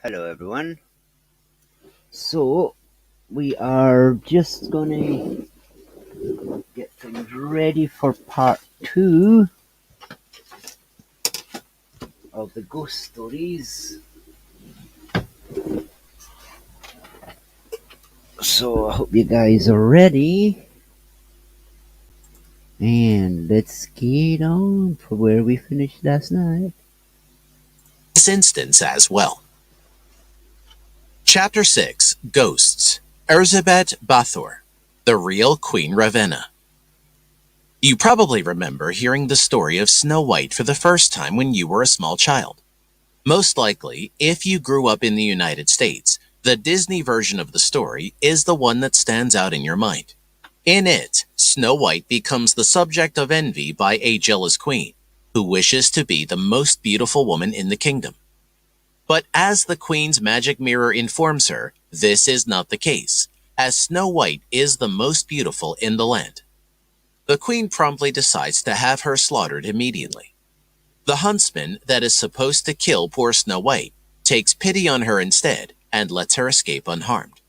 Hello, everyone. So, we are just gonna get things ready for part two of the ghost stories. So, I hope you guys are ready. And let's get on for where we finished last night. This instance as well. Chapter 6 Ghosts Erzsébet Bathor, the real Queen Ravenna. You probably remember hearing the story of Snow White for the first time when you were a small child. Most likely, if you grew up in the United States, the Disney version of the story is the one that stands out in your mind. In it, Snow White becomes the subject of envy by a jealous queen, who wishes to be the most beautiful woman in the kingdom. But as the queen's magic mirror informs her, this is not the case, as Snow White is the most beautiful in the land. The queen promptly decides to have her slaughtered immediately. The huntsman that is supposed to kill poor Snow White takes pity on her instead and lets her escape unharmed.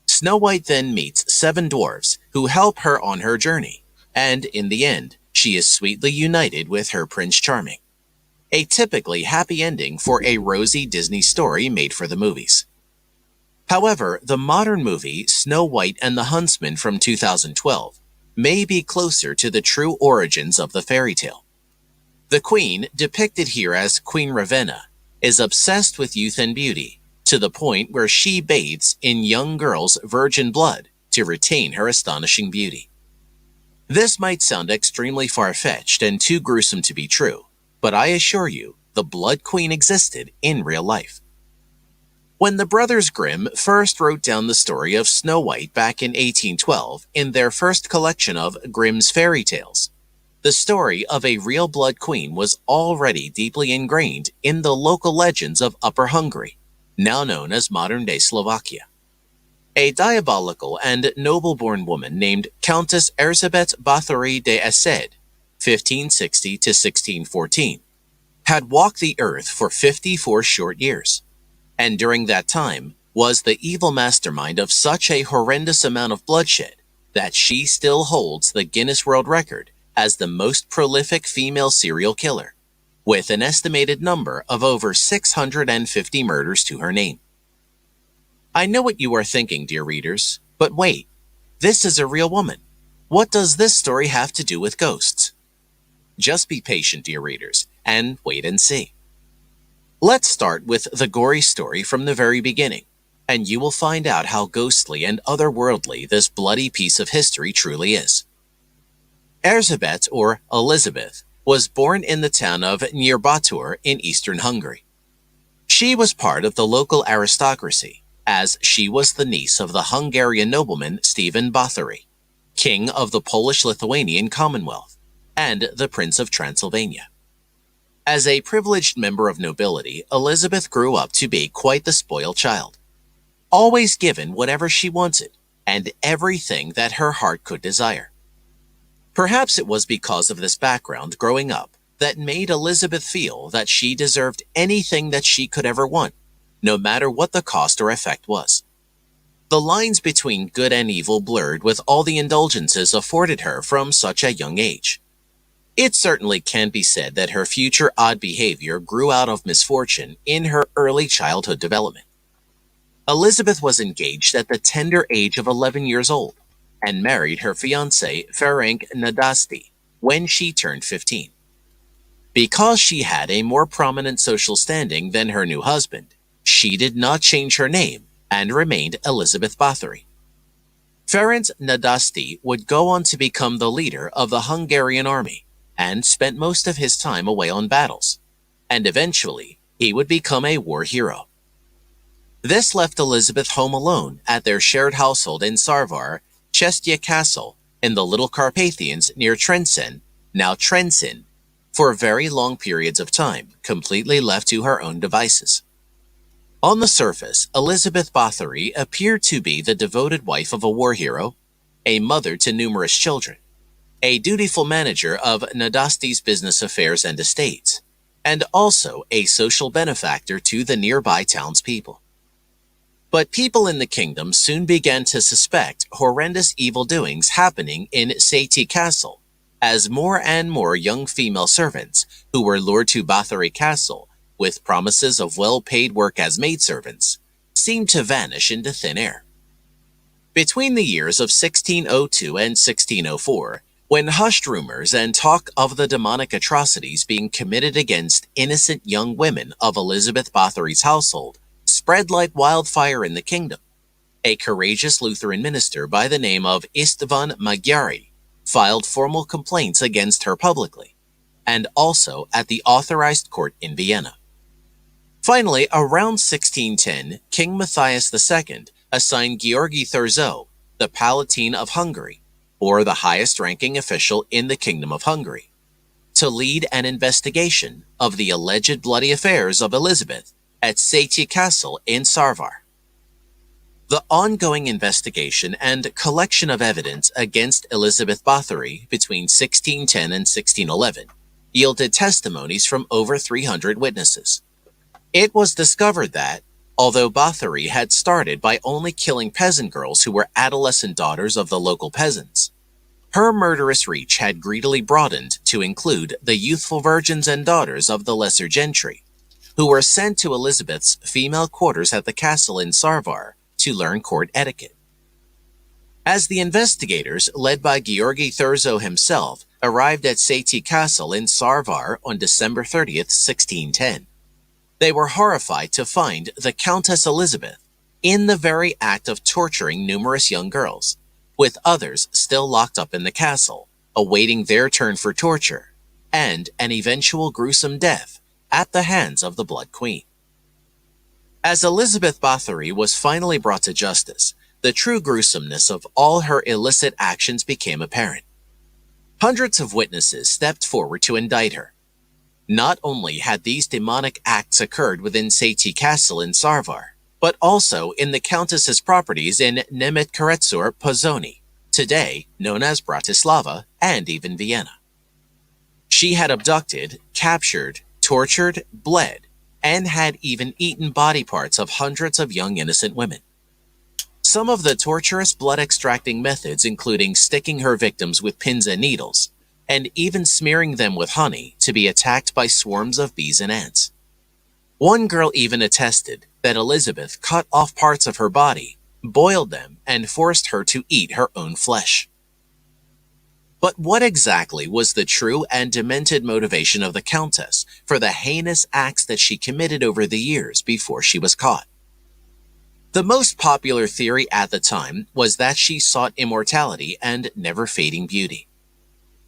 Snow White then meets 7 dwarfs who help her on her journey, and in the end, she is sweetly united with her Prince Charming. A typically happy ending for a rosy Disney story made for the movies. However, the modern movie Snow White and the Huntsman from 2012 may be closer to the true origins of the fairy tale. The queen, depicted here as Queen Ravenna, is obsessed with youth and beauty, to the point where she bathes in young girls' virgin blood to retain her astonishing beauty. This might sound extremely far-fetched and too gruesome to be true, but I assure you, the Blood Queen existed in real life. When the Brothers Grimm first wrote down the story of Snow White back in 1812 in their first collection of Grimm's Fairy Tales, the story of a real Blood Queen was already deeply ingrained in the local legends of Upper Hungary, now known as modern-day Slovakia. A diabolical and noble-born woman named Countess Erzsébet Bathory de Essed, 1560 to 1614, had walked the earth for 54 short years, and during that time was the evil mastermind of such a horrendous amount of bloodshed that she still holds the Guinness World Record as the most prolific female serial killer, with an estimated number of over 650 murders to her name. I know what you are thinking, dear readers, but wait, this is a real woman. What does this story have to do with ghosts? Just be patient, dear readers, and wait and see. Let's start with the gory story from the very beginning, and you will find out how ghostly and otherworldly this bloody piece of history truly is. Erzsébet, or Elizabeth, was born in the town of Nyírbátor in eastern Hungary. She was part of the local aristocracy, as she was the niece of the Hungarian nobleman Stephen Bathory, king of the Polish-Lithuanian Commonwealth, and the Prince of Transylvania. As a privileged member of nobility, Elizabeth grew up to be quite the spoiled child, always given whatever she wanted and everything that her heart could desire. Perhaps it was because of this background growing up that made Elizabeth feel that she deserved anything that she could ever want, no matter what the cost or effect was. The lines between good and evil blurred with all the indulgences afforded her from such a young age. It certainly can be said that her future odd behavior grew out of misfortune in her early childhood development. Elizabeth was engaged at the tender age of 11 years old and married her fiancé Ferenc Nadasti when she turned 15. Because she had a more prominent social standing than her new husband, she did not change her name and remained Elizabeth Bathory. Ferenc Nadasti would go on to become the leader of the Hungarian army and spent most of his time away on battles, and eventually he would become a war hero. This left Elizabeth home alone at their shared household in Sarvar, Chestia Castle, in the Little Carpathians near Trenčín, now Trenčín, for very long periods of time, completely left to her own devices. On the surface, Elizabeth Bathory appeared to be the devoted wife of a war hero, a mother to numerous children, a dutiful manager of Nadasti's business affairs and estates, and also a social benefactor to the nearby townspeople. But people in the kingdom soon began to suspect horrendous evil doings happening in Seiti Castle, as more and more young female servants who were lured to Bathory Castle with promises of well-paid work as maidservants seemed to vanish into thin air. Between the years of 1602 and 1604, when hushed rumors and talk of the demonic atrocities being committed against innocent young women of Elizabeth Bathory's household spread like wildfire in the kingdom, a courageous Lutheran minister by the name of Istvan Magyari filed formal complaints against her publicly, and also at the authorized court in Vienna. Finally, around 1610, King Matthias II assigned Georgi Thurzo, the Palatine of Hungary, or the highest-ranking official in the Kingdom of Hungary, to lead an investigation of the alleged bloody affairs of Elizabeth at Seiti Castle in Sarvar. The ongoing investigation and collection of evidence against Elizabeth Bathory between 1610 and 1611 yielded testimonies from over 300 witnesses. It was discovered that, although Bathory had started by only killing peasant girls who were adolescent daughters of the local peasants, her murderous reach had greedily broadened to include the youthful virgins and daughters of the lesser gentry, who were sent to Elizabeth's female quarters at the castle in Sarvar to learn court etiquette. As the investigators, led by Georgi Thurzo himself, arrived at Seiti Castle in Sarvar on December 30th, 1610, they were horrified to find the Countess Elizabeth in the very act of torturing numerous young girls, with others still locked up in the castle, awaiting their turn for torture, and an eventual gruesome death at the hands of the Blood Queen. As Elizabeth Bathory was finally brought to justice, the true gruesomeness of all her illicit actions became apparent. Hundreds of witnesses stepped forward to indict her. Not only had these demonic acts occurred within Seiti Castle in Sarvar, but also in the Countess's properties in Nemetkaretsur Pozoni, today known as Bratislava, and even Vienna. She had abducted, captured, tortured, bled, and had even eaten body parts of hundreds of young innocent women. Some of the torturous blood-extracting methods including sticking her victims with pins and needles, and even smearing them with honey to be attacked by swarms of bees and ants. One girl even attested that Elizabeth cut off parts of her body, boiled them, and forced her to eat her own flesh. But what exactly was the true and demented motivation of the Countess for the heinous acts that she committed over the years before she was caught? The most popular theory at the time was that she sought immortality and never-fading beauty.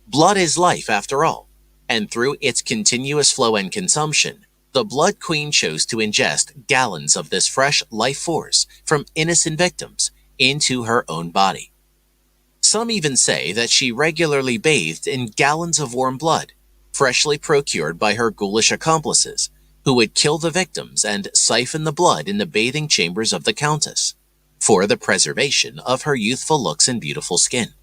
Blood is life, after all, and through its continuous flow and consumption, the Blood Queen chose to ingest gallons of this fresh life force from innocent victims into her own body. Some even say that she regularly bathed in gallons of warm blood, freshly procured by her ghoulish accomplices, who would kill the victims and siphon the blood in the bathing chambers of the Countess, for the preservation of her youthful looks and beautiful skin.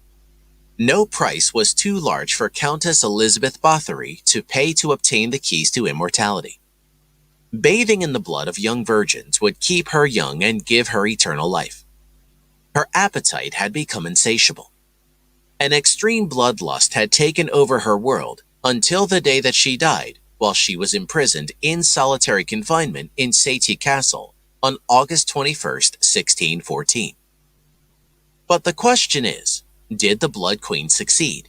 No price was too large for Countess Elizabeth Bathory to pay to obtain the keys to immortality. Bathing in the blood of young virgins would keep her young and give her eternal life. Her appetite had become insatiable. An extreme bloodlust had taken over her world until the day that she died while she was imprisoned in solitary confinement in Seiti Castle on August 21st, 1614. But the question is, did the Blood Queen succeed?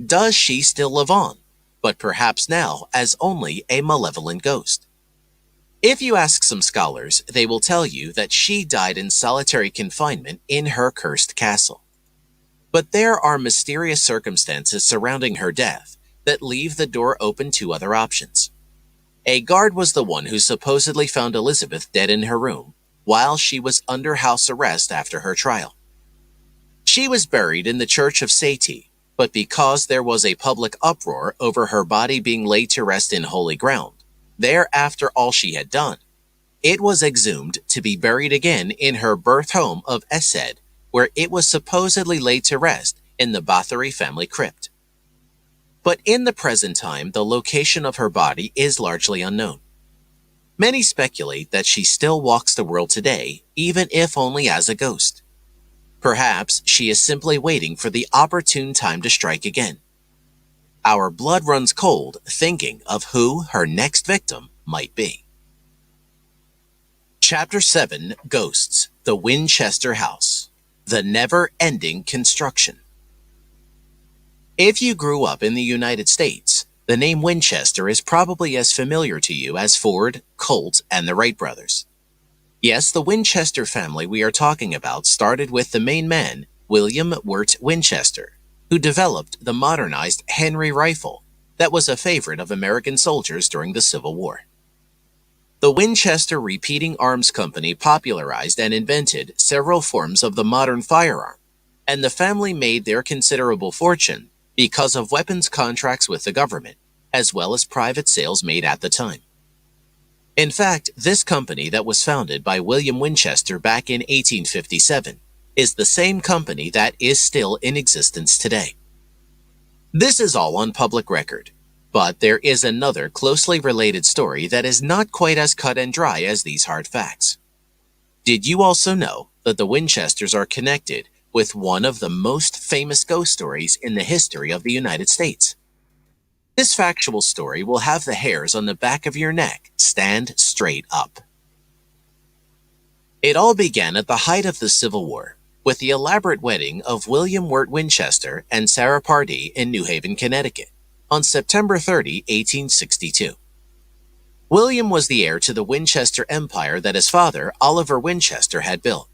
Does she still live on, but perhaps now as only a malevolent ghost? If you ask some scholars, they will tell you that she died in solitary confinement in her cursed castle. But there are mysterious circumstances surrounding her death that leave the door open to other options. A guard was the one who supposedly found Elizabeth dead in her room while she was under house arrest after her trial. She was buried in the church of Seiti, but because there was a public uproar over her body being laid to rest in holy ground, there after all she had done, it was exhumed to be buried again in her birth home of Esed, where it was supposedly laid to rest in the Bathory family crypt. But in the present time, the location of her body is largely unknown. Many speculate that she still walks the world today, even if only as a ghost. Perhaps she is simply waiting for the opportune time to strike again. Our blood runs cold thinking of who her next victim might be. Chapter 7: Ghosts, the Winchester House. The Never-Ending Construction. If you grew up in the United States, the name Winchester is probably as familiar to you as Ford, Colt, and the Wright brothers. Yes, the Winchester family we are talking about started with the main man, William Wirt Winchester, who developed the modernized Henry rifle that was a favorite of American soldiers during the Civil War. The Winchester Repeating Arms Company popularized and invented several forms of the modern firearm, and the family made their considerable fortune because of weapons contracts with the government, as well as private sales made at the time. In fact, this company that was founded by William Winchester back in 1857 is the same company that is still in existence today. This is all on public record, but there is another closely related story that is not quite as cut and dry as these hard facts. Did you also know that the Winchesters are connected with one of the most famous ghost stories in the history of the United States? This factual story will have the hairs on the back of your neck stand straight up. It all began at the height of the Civil War, with the elaborate wedding of William Wirt Winchester and Sarah Pardee in New Haven, Connecticut, on September 30, 1862. William was the heir to the Winchester Empire that his father, Oliver Winchester, had built.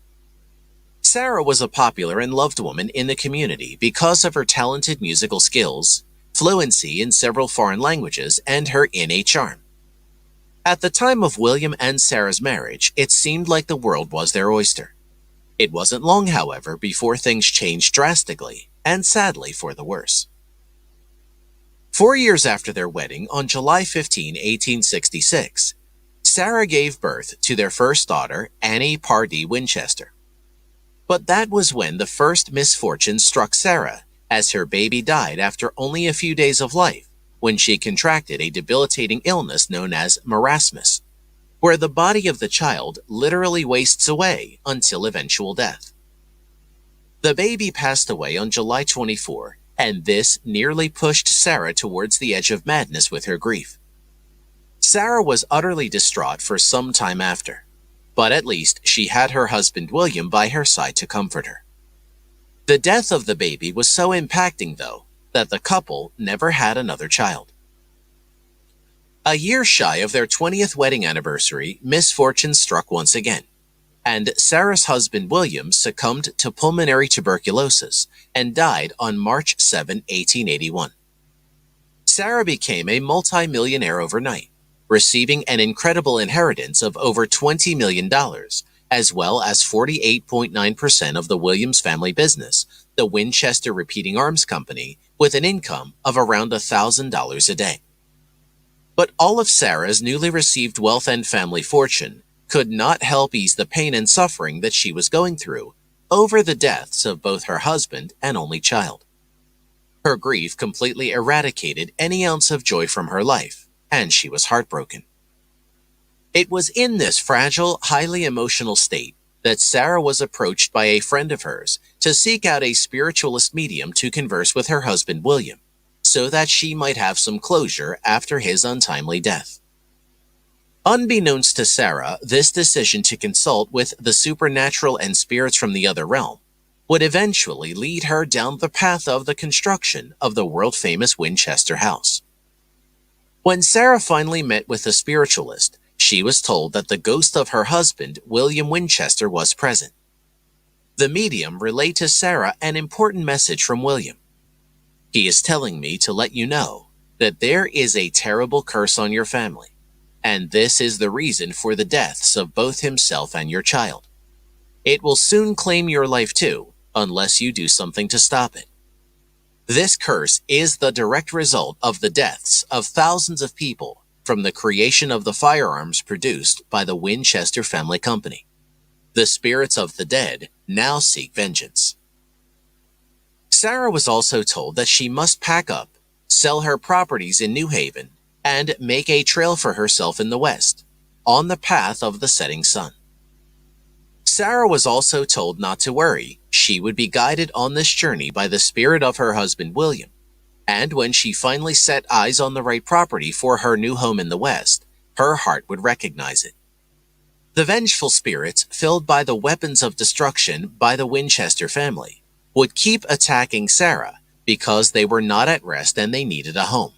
Sarah was a popular and loved woman in the community because of her talented musical skills, fluency in several foreign languages, and her innate charm. At the time of William and Sarah's marriage, it seemed like the world was their oyster. It wasn't long, however, before things changed drastically, and sadly for the worse. 4 years after their wedding, on July 15, 1866, Sarah gave birth to their first daughter, Annie Pardee Winchester. But that was when the first misfortune struck Sarah, as her baby died after only a few days of life, when she contracted a debilitating illness known as marasmus, where the body of the child literally wastes away until eventual death. The baby passed away on July 24, and this nearly pushed Sarah towards the edge of madness with her grief. Sarah was utterly distraught for some time after, but at least she had her husband William by her side to comfort her. The death of the baby was so impacting, though, that the couple never had another child. A year shy of their 20th wedding anniversary, misfortune struck once again, and Sarah's husband William succumbed to pulmonary tuberculosis and died on March 7, 1881. Sarah became a multi-millionaire overnight, receiving an incredible inheritance of over $20 million, as well as 48.9% of the Williams family business, the Winchester Repeating Arms Company, with an income of around $1,000 a day. But all of Sarah's newly received wealth and family fortune could not help ease the pain and suffering that she was going through over the deaths of both her husband and only child. Her grief completely eradicated any ounce of joy from her life, and she was heartbroken. It was in this fragile, highly emotional state that Sarah was approached by a friend of hers to seek out a spiritualist medium to converse with her husband William, so that she might have some closure after his untimely death. Unbeknownst to Sarah, this decision to consult with the supernatural and spirits from the other realm would eventually lead her down the path of the construction of the world-famous Winchester house. When Sarah finally met with the spiritualist, she was told that the ghost of her husband, William Winchester, was present. The medium relayed to Sarah an important message from William. He is telling me to let you know that there is a terrible curse on your family, and this is the reason for the deaths of both himself and your child. It will soon claim your life too, unless you do something to stop it. This curse is the direct result of the deaths of thousands of people from the creation of the firearms produced by the Winchester family company. The spirits of the dead now seek vengeance. Sarah was also told that she must pack up sell her properties in New Haven, and make a trail for herself in the West, on the path of the setting sun. Sarah was also told not to worry. She would be guided on this journey by the spirit of her husband William, and when she finally set eyes on the right property for her new home in the West, her heart would recognize it. The vengeful spirits, filled by the weapons of destruction by the Winchester family, would keep attacking Sarah because they were not at rest and they needed a home.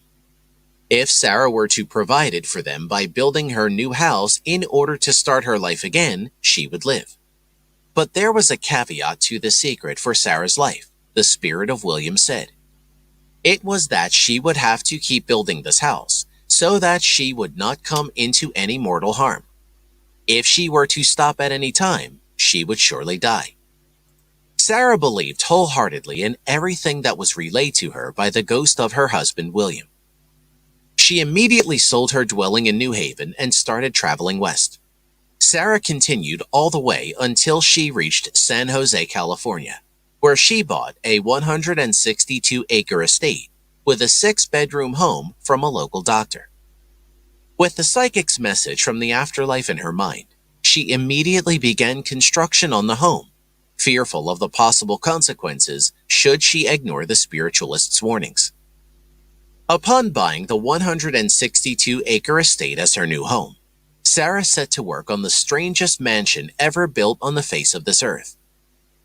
If Sarah were to provide it for them by building her new house in order to start her life again, she would live. But there was a caveat to the secret for Sarah's life, the spirit of William said. It was that she would have to keep building this house so that she would not come into any mortal harm. If she were to stop at any time, she would surely die. Sarah believed wholeheartedly in everything that was relayed to her by the ghost of her husband William. She immediately sold her dwelling in New Haven and started traveling west. Sarah continued all the way until she reached San Jose, California, where she bought a 162-acre estate with a 6-bedroom home from a local doctor. With the psychic's message from the afterlife in her mind, she immediately began construction on the home, fearful of the possible consequences should she ignore the spiritualist's warnings. Upon buying the 162-acre estate as her new home, Sarah set to work on the strangest mansion ever built on the face of this earth.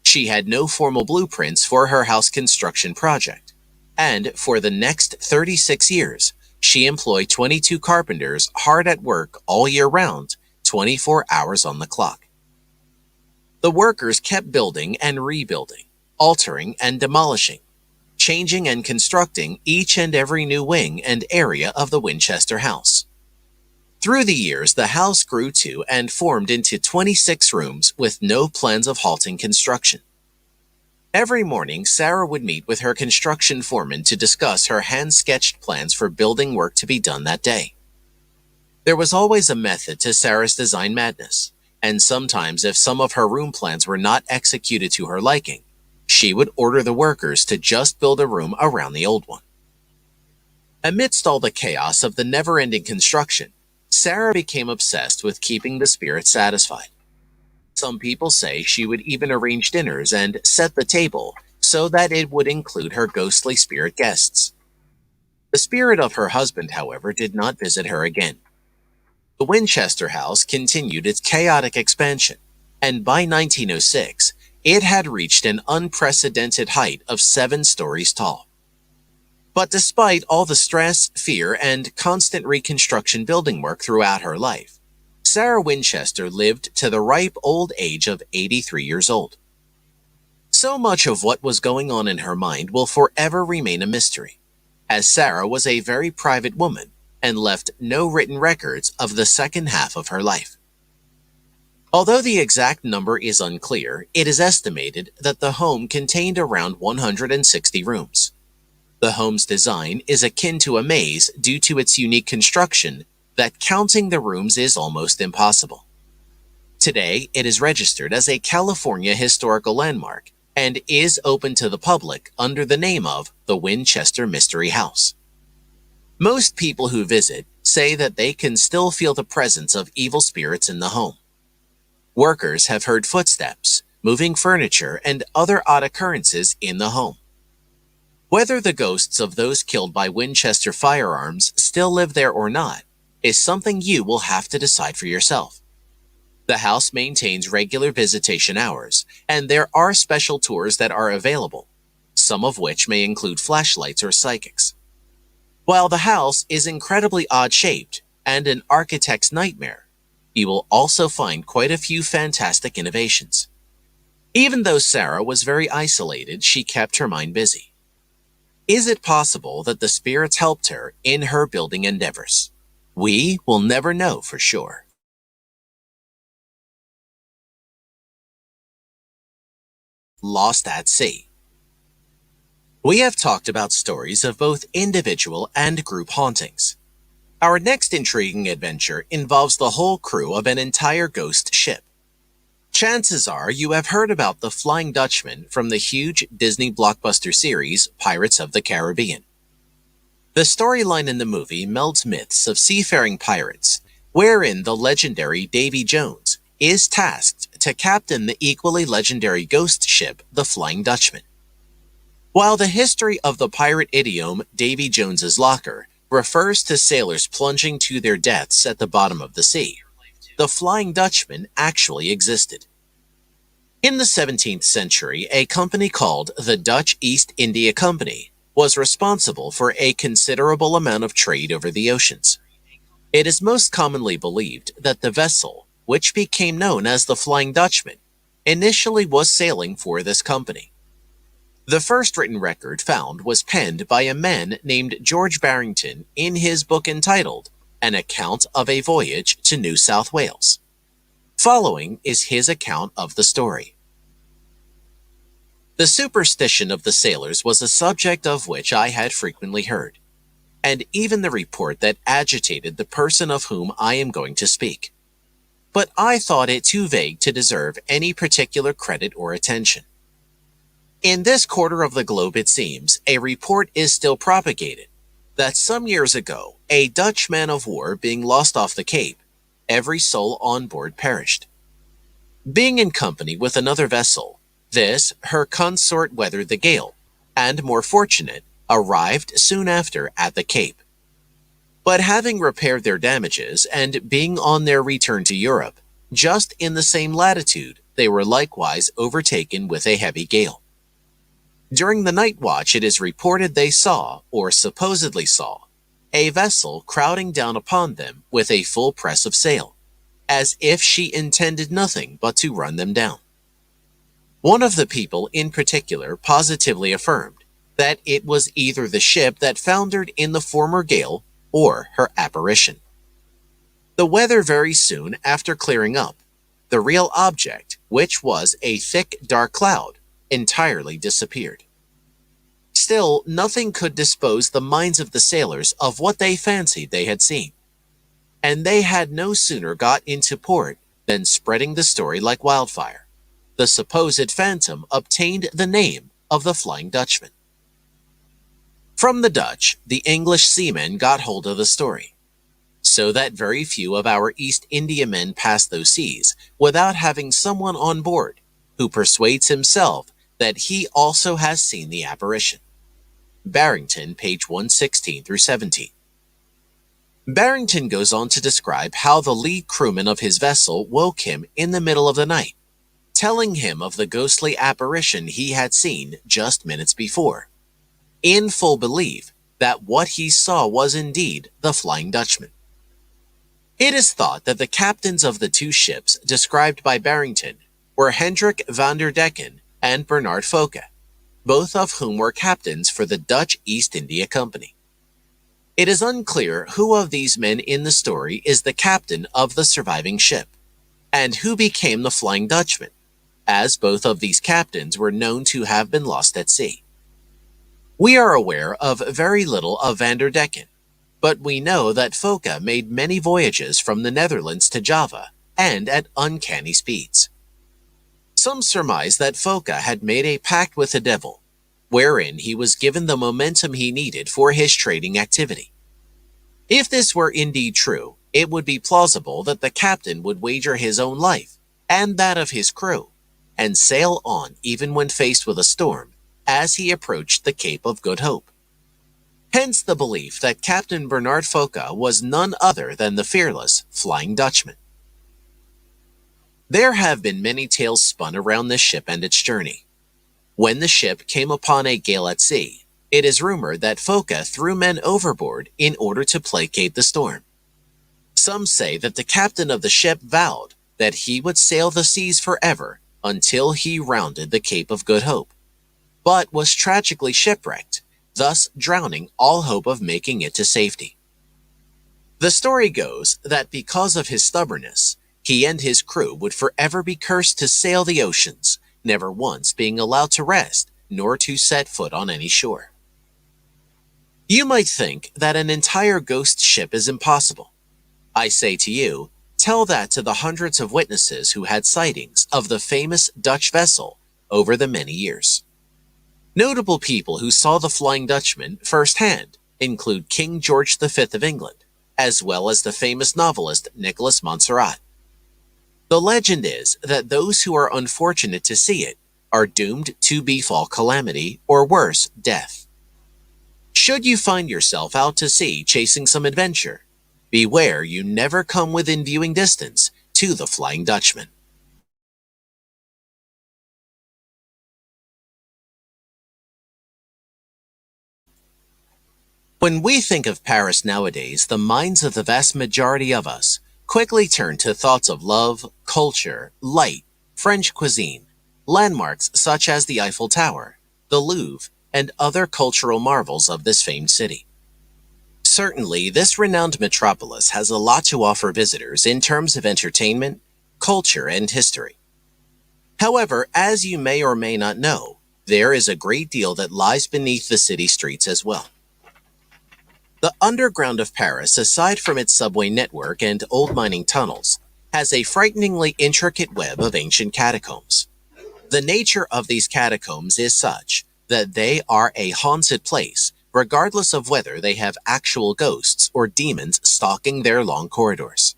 She had no formal blueprints for her house construction project, and for the next 36 years, she employed 22 carpenters hard at work all year round, 24 hours on the clock. The workers kept building and rebuilding, altering and demolishing, changing and constructing each and every new wing and area of the Winchester house. Through the years, the house grew to and formed into 26 rooms with no plans of halting construction. Every morning, Sarah would meet with her construction foreman to discuss her hand-sketched plans for building work to be done that day. There was always a method to Sarah's design madness, and sometimes if some of her room plans were not executed to her liking, she would order the workers to just build a room around the old one. Amidst all the chaos of the never-ending construction, Sarah became obsessed with keeping the spirit satisfied. Some people say she would even arrange dinners and set the table so that it would include her ghostly spirit guests. The spirit of her husband, however, did not visit her again. The Winchester house continued its chaotic expansion, and by 1906, it had reached an unprecedented height of 7 stories tall. But despite all the stress, fear, and constant reconstruction building work throughout her life, Sarah Winchester lived to the ripe old age of 83 years old. So much of what was going on in her mind will forever remain a mystery, as Sarah was a very private woman and left no written records of the second half of her life. Although the exact number is unclear, it is estimated that the home contained around 160 rooms. The home's design is akin to a maze due to its unique construction that counting the rooms is almost impossible. Today, it is registered as a California historical landmark and is open to the public under the name of the Winchester Mystery House. Most people who visit say that they can still feel the presence of evil spirits in the home. Workers have heard footsteps, moving furniture, and other odd occurrences in the home. Whether the ghosts of those killed by Winchester firearms still live there or not is something you will have to decide for yourself. The house maintains regular visitation hours, and there are special tours that are available, some of which may include flashlights or psychics. While the house is incredibly odd-shaped and an architect's nightmare, you will also find quite a few fantastic innovations. Even though Sarah was very isolated, she kept her mind busy. Is it possible that the spirits helped her in her building endeavors? We will never know for sure. Lost at Sea. We have talked about stories of both individual and group hauntings. Our next intriguing adventure involves the whole crew of an entire ghost ship. Chances are you have heard about the Flying Dutchman from the huge Disney blockbuster series Pirates of the Caribbean. The storyline in the movie melds myths of seafaring pirates, wherein the legendary Davy Jones is tasked to captain the equally legendary ghost ship, the Flying Dutchman. While the history of the pirate idiom Davy Jones's locker refers to sailors plunging to their deaths at the bottom of the sea, the Flying Dutchman actually existed. In the 17th century, a company called the Dutch East India Company was responsible for a considerable amount of trade over the oceans. It is most commonly believed that the vessel, which became known as the Flying Dutchman, initially was sailing for this company. The first written record found was penned by a man named George Barrington in his book entitled An Account of a Voyage to New South Wales. Following is his account of the story. The superstition of the sailors was a subject of which I had frequently heard, and even the report that agitated the person of whom I am going to speak. But I thought it too vague to deserve any particular credit or attention. In this quarter of the globe, it seems, a report is still propagated that some years ago, a Dutch man of war being lost off the Cape, every soul on board perished. Being in company with another vessel, this, her consort weathered the gale, and more fortunate, arrived soon after at the Cape. But having repaired their damages and being on their return to Europe, just in the same latitude, they were likewise overtaken with a heavy gale. During the night watch, it is reported they saw, or supposedly saw, a vessel crowding down upon them with a full press of sail, as if she intended nothing but to run them down. One of the people in particular positively affirmed that it was either the ship that foundered in the former gale or her apparition. The weather very soon after clearing up, the real object, which was a thick dark cloud, entirely disappeared. Still, nothing could dispose the minds of the sailors of what they fancied they had seen, and they had no sooner got into port than spreading the story like wildfire. The supposed phantom obtained the name of the Flying Dutchman. From the Dutch, the English seamen got hold of the story, so that very few of our East Indiamen pass those seas without having someone on board who persuades himself that he also has seen the apparition. Barrington, page 116 through 17. Barrington goes on to describe how the lead crewman of his vessel woke him in the middle of the night, telling him of the ghostly apparition he had seen just minutes before, in full belief that what he saw was indeed the Flying Dutchman. It is thought that the captains of the two ships described by Barrington were Hendrik van der Decken and Bernard Foka, both of whom were captains for the Dutch East India Company. It is unclear who of these men in the story is the captain of the surviving ship, and who became the Flying Dutchman, as both of these captains were known to have been lost at sea. We are aware of very little of van der Decken, but we know that Foka made many voyages from the Netherlands to Java, and at uncanny speeds. Some surmise that Foka had made a pact with the devil, wherein he was given the momentum he needed for his trading activity. If this were indeed true, it would be plausible that the captain would wager his own life, and that of his crew, and sail on even when faced with a storm, as he approached the Cape of Good Hope. Hence the belief that Captain Bernard Foka was none other than the fearless Flying Dutchman. There have been many tales spun around this ship and its journey. When the ship came upon a gale at sea, it is rumored that Foka threw men overboard in order to placate the storm. Some say that the captain of the ship vowed that he would sail the seas forever until he rounded the Cape of Good Hope, but was tragically shipwrecked, thus drowning all hope of making it to safety. The story goes that because of his stubbornness, he and his crew would forever be cursed to sail the oceans, never once being allowed to rest nor to set foot on any shore. You might think that an entire ghost ship is impossible. I say to you, tell that to the hundreds of witnesses who had sightings of the famous Dutch vessel over the many years. Notable people who saw the Flying Dutchman firsthand include King George V of England, as well as the famous novelist Nicholas Montserrat. The legend is that those who are unfortunate to see it are doomed to befall calamity or worse, death. Should you find yourself out to sea chasing some adventure, beware you never come within viewing distance to the Flying Dutchman. When we think of Paris nowadays, the minds of the vast majority of us quickly turn to thoughts of love, culture, light, French cuisine, landmarks such as the Eiffel Tower, the Louvre, and other cultural marvels of this famed city. Certainly, this renowned metropolis has a lot to offer visitors in terms of entertainment, culture, and history. However, as you may or may not know, there is a great deal that lies beneath the city streets as well. The underground of Paris, aside from its subway network and old mining tunnels, has a frighteningly intricate web of ancient catacombs. The nature of these catacombs is such that they are a haunted place, regardless of whether they have actual ghosts or demons stalking their long corridors.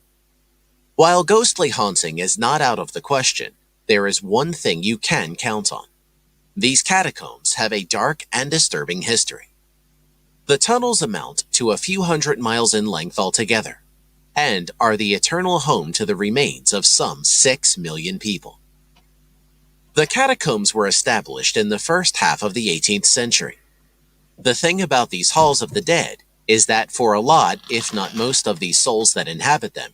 While ghostly haunting is not out of the question, there is one thing you can count on. These catacombs have a dark and disturbing history. The tunnels amount to a few hundred miles in length altogether, and are the eternal home to the remains of some 6 million people. The catacombs were established in the first half of the 18th century. The thing about these halls of the dead is that for a lot, if not most of these souls that inhabit them,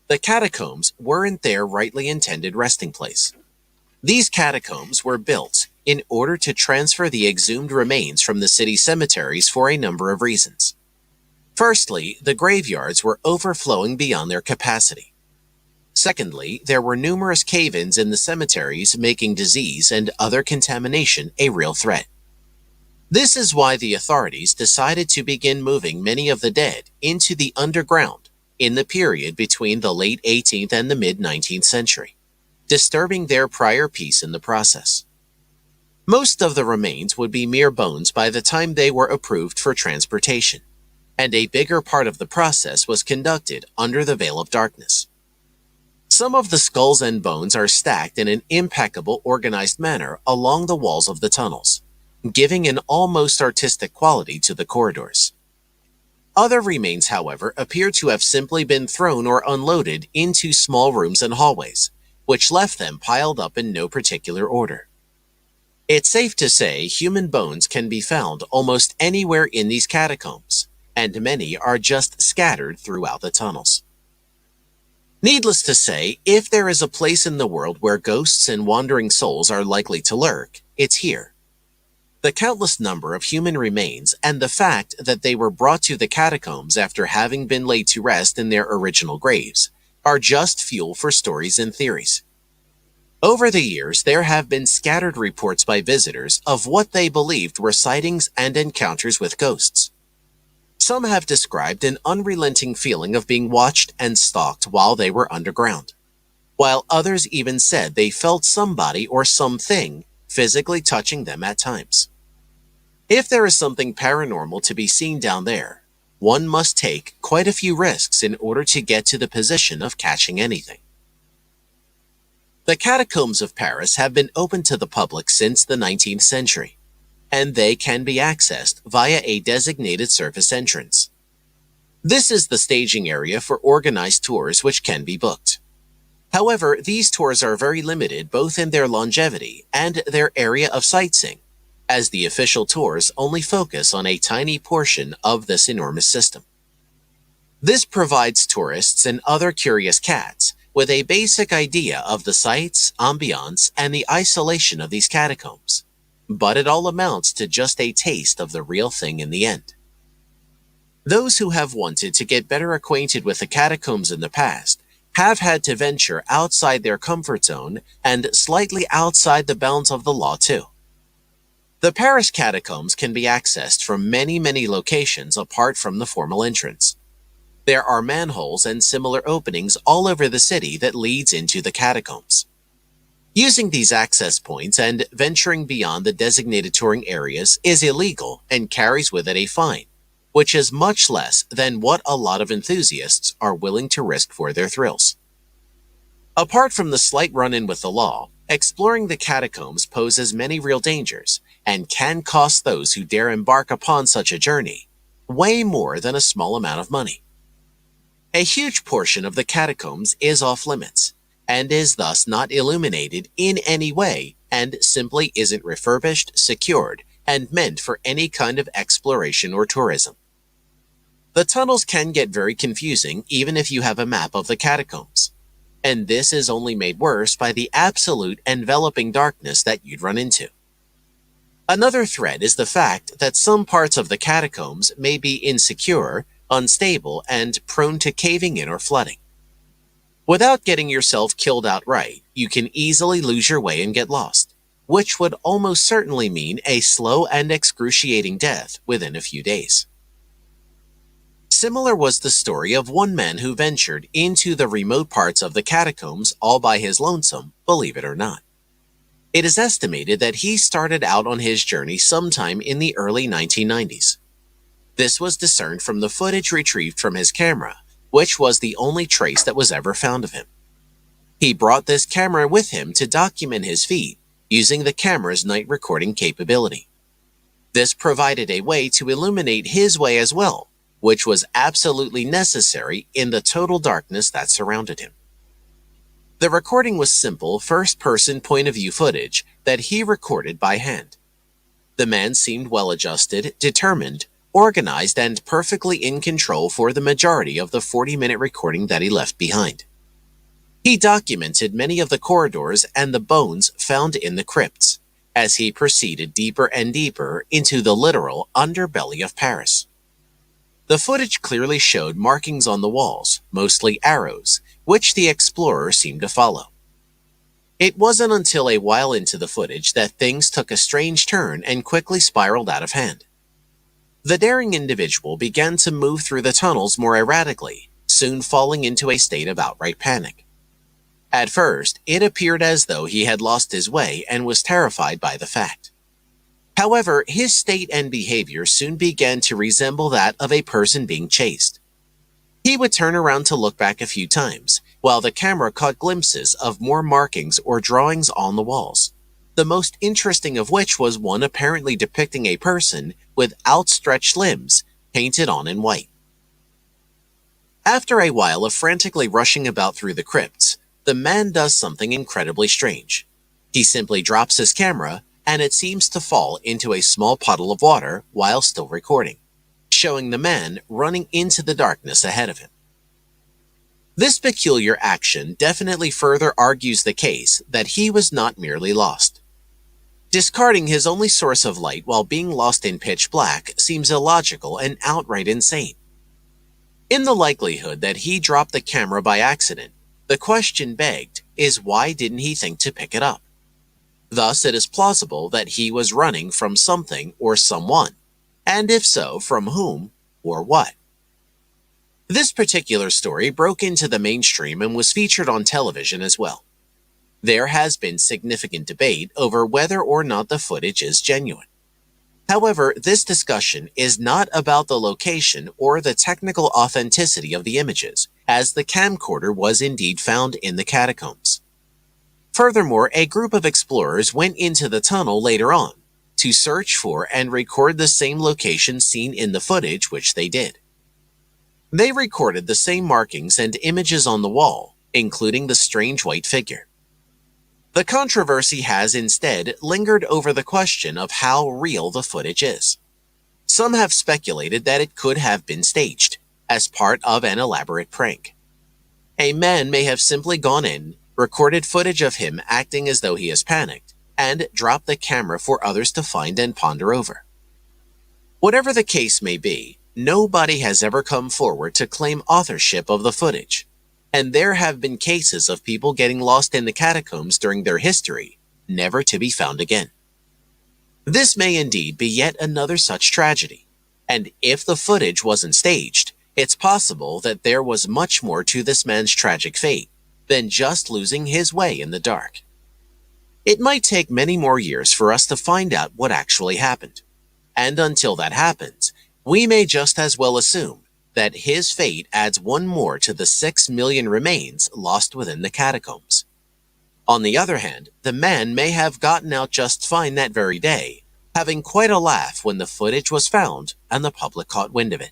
the catacombs weren't their rightly intended resting place. These catacombs were built in order to transfer the exhumed remains from the city cemeteries for a number of reasons. Firstly, the graveyards were overflowing beyond their capacity. Secondly, there were numerous cave-ins in the cemeteries, making disease and other contamination a real threat. This is why the authorities decided to begin moving many of the dead into the underground in the period between the late 18th and the mid-19th century, disturbing their prior peace in the process. Most of the remains would be mere bones by the time they were approved for transportation, and a bigger part of the process was conducted under the veil of darkness. Some of the skulls and bones are stacked in an impeccable, organized manner along the walls of the tunnels, giving an almost artistic quality to the corridors. Other remains, however, appear to have simply been thrown or unloaded into small rooms and hallways, which left them piled up in no particular order. It's safe to say human bones can be found almost anywhere in these catacombs, and many are just scattered throughout the tunnels. Needless to say, if there is a place in the world where ghosts and wandering souls are likely to lurk, it's here. The countless number of human remains and the fact that they were brought to the catacombs after having been laid to rest in their original graves are just fuel for stories and theories. Over the years, there have been scattered reports by visitors of what they believed were sightings and encounters with ghosts. Some have described an unrelenting feeling of being watched and stalked while they were underground, while others even said they felt somebody or something physically touching them at times. If there is something paranormal to be seen down there, one must take quite a few risks in order to get to the position of catching anything. The catacombs of Paris have been open to the public since the 19th century, and they can be accessed via a designated surface entrance. This is the staging area for organized tours which can be booked. However, these tours are very limited both in their longevity and their area of sightseeing, as the official tours only focus on a tiny portion of this enormous system. This provides tourists and other curious cats with a basic idea of the sights, ambiance, and the isolation of these catacombs, but it all amounts to just a taste of the real thing in the end. Those who have wanted to get better acquainted with the catacombs in the past have had to venture outside their comfort zone and slightly outside the bounds of the law too. The Paris catacombs can be accessed from many locations apart from the formal entrance. There are manholes and similar openings all over the city that leads into the catacombs. Using these access points and venturing beyond the designated touring areas is illegal and carries with it a fine, which is much less than what a lot of enthusiasts are willing to risk for their thrills. Apart from the slight run-in with the law, exploring the catacombs poses many real dangers and can cost those who dare embark upon such a journey way more than a small amount of money. A huge portion of the catacombs is off-limits and is thus not illuminated in any way and simply isn't refurbished, secured, and meant for any kind of exploration or tourism. The tunnels can get very confusing even if you have a map of the catacombs, and this is only made worse by the absolute enveloping darkness that you'd run into. Another threat is the fact that some parts of the catacombs may be insecure, unstable, and prone to caving in or flooding. Without getting yourself killed outright, you can easily lose your way and get lost, which would almost certainly mean a slow and excruciating death within a few days. Similar was the story of one man who ventured into the remote parts of the catacombs all by his lonesome, believe it or not. It is estimated that he started out on his journey sometime in the early 1990s. This was discerned from the footage retrieved from his camera, which was the only trace that was ever found of him. He brought this camera with him to document his feat, using the camera's night recording capability. This provided a way to illuminate his way as well, which was absolutely necessary in the total darkness that surrounded him. The recording was simple first-person point-of-view footage that he recorded by hand. The man seemed well-adjusted, determined, organized, and perfectly in control for the majority of the 40-minute recording that he left behind. He documented many of the corridors and the bones found in the crypts, as he proceeded deeper and deeper into the literal underbelly of Paris. The footage clearly showed markings on the walls, mostly arrows, which the explorer seemed to follow. It wasn't until a while into the footage that things took a strange turn and quickly spiraled out of hand. The daring individual began to move through the tunnels more erratically, soon falling into a state of outright panic. At first, it appeared as though he had lost his way and was terrified by the fact. However, his state and behavior soon began to resemble that of a person being chased. He would turn around to look back a few times, while the camera caught glimpses of more markings or drawings on the walls, the most interesting of which was one apparently depicting a person with outstretched limbs painted on in white. After a while of frantically rushing about through the crypts, the man does something incredibly strange. He simply drops his camera, and it seems to fall into a small puddle of water while still recording, showing the man running into the darkness ahead of him. This peculiar action definitely further argues the case that he was not merely lost. Discarding his only source of light while being lost in pitch black seems illogical and outright insane. In the likelihood that he dropped the camera by accident, the question begged is why didn't he think to pick it up? Thus, it is plausible that he was running from something or someone, and if so, from whom or what. This particular story broke into the mainstream and was featured on television as well. There has been significant debate over whether or not the footage is genuine. However, this discussion is not about the location or the technical authenticity of the images, as the camcorder was indeed found in the catacombs. Furthermore, a group of explorers went into the tunnel later on to search for and record the same location seen in the footage, which they did. They recorded the same markings and images on the wall, including the strange white figure. The controversy has instead lingered over the question of how real the footage is. Some have speculated that it could have been staged, as part of an elaborate prank. A man may have simply gone in, recorded footage of him acting as though he is panicked, and dropped the camera for others to find and ponder over. Whatever the case may be, nobody has ever come forward to claim authorship of the footage, and there have been cases of people getting lost in the catacombs during their history, never to be found again. This may indeed be yet another such tragedy, and if the footage wasn't staged, it's possible that there was much more to this man's tragic fate than just losing his way in the dark. It might take many more years for us to find out what actually happened, and until that happens, we may just as well assume that his fate adds one more to the 6 million remains lost within the catacombs. On the other hand, the man may have gotten out just fine that very day, having quite a laugh when the footage was found and the public caught wind of it.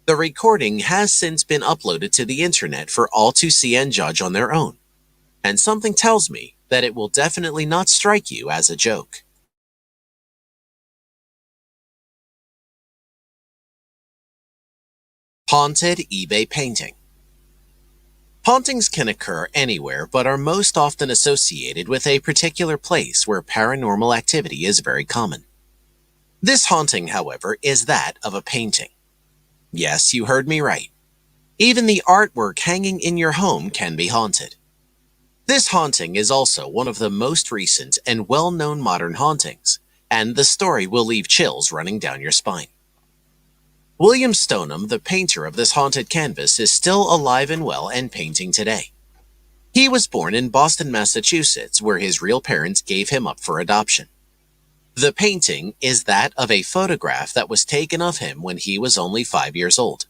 The recording has since been uploaded to the internet for all to see and judge on their own, and something tells me that it will definitely not strike you as a joke. Haunted eBay painting. Hauntings can occur anywhere but are most often associated with a particular place where paranormal activity is very common. This haunting, however, is that of a painting. Yes, you heard me right. Even the artwork hanging in your home can be haunted. This haunting is also one of the most recent and well-known modern hauntings, and the story will leave chills running down your spine. William Stoneham, the painter of this haunted canvas, is still alive and well and painting today. He was born in Boston, Massachusetts, where his real parents gave him up for adoption. The painting is that of a photograph that was taken of him when he was only 5 years old.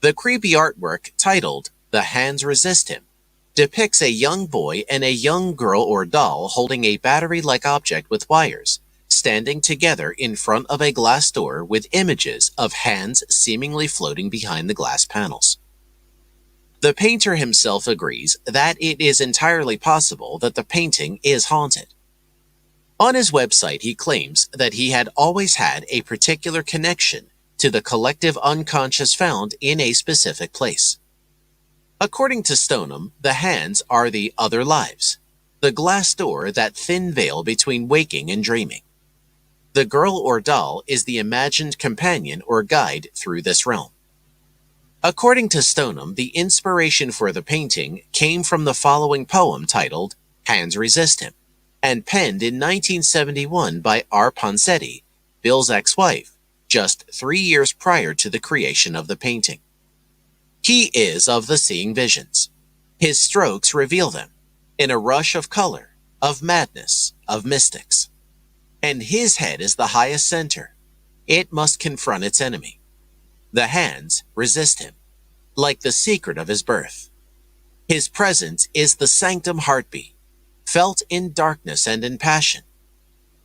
The creepy artwork, titled "The Hands Resist Him," depicts a young boy and a young girl or doll holding a battery-like object with wires, standing together in front of a glass door with images of hands seemingly floating behind the glass panels. The painter himself agrees that it is entirely possible that the painting is haunted. On his website, he claims that he had always had a particular connection to the collective unconscious found in a specific place. According to Stoneham, the hands are the other lives, the glass door, that thin veil between waking and dreaming. The girl or doll is the imagined companion or guide through this realm. According to Stoneham, the inspiration for the painting came from the following poem titled "Hands Resist Him," and penned in 1971 by R. Ponsetti, Bill's ex-wife, just 3 years prior to the creation of the painting. He is of the seeing visions. His strokes reveal them, in a rush of color, of madness, of mystics. And his head is the highest center. It must confront its enemy. The hands resist him, like the secret of his birth. His presence is the sanctum heartbeat, felt in darkness and in passion.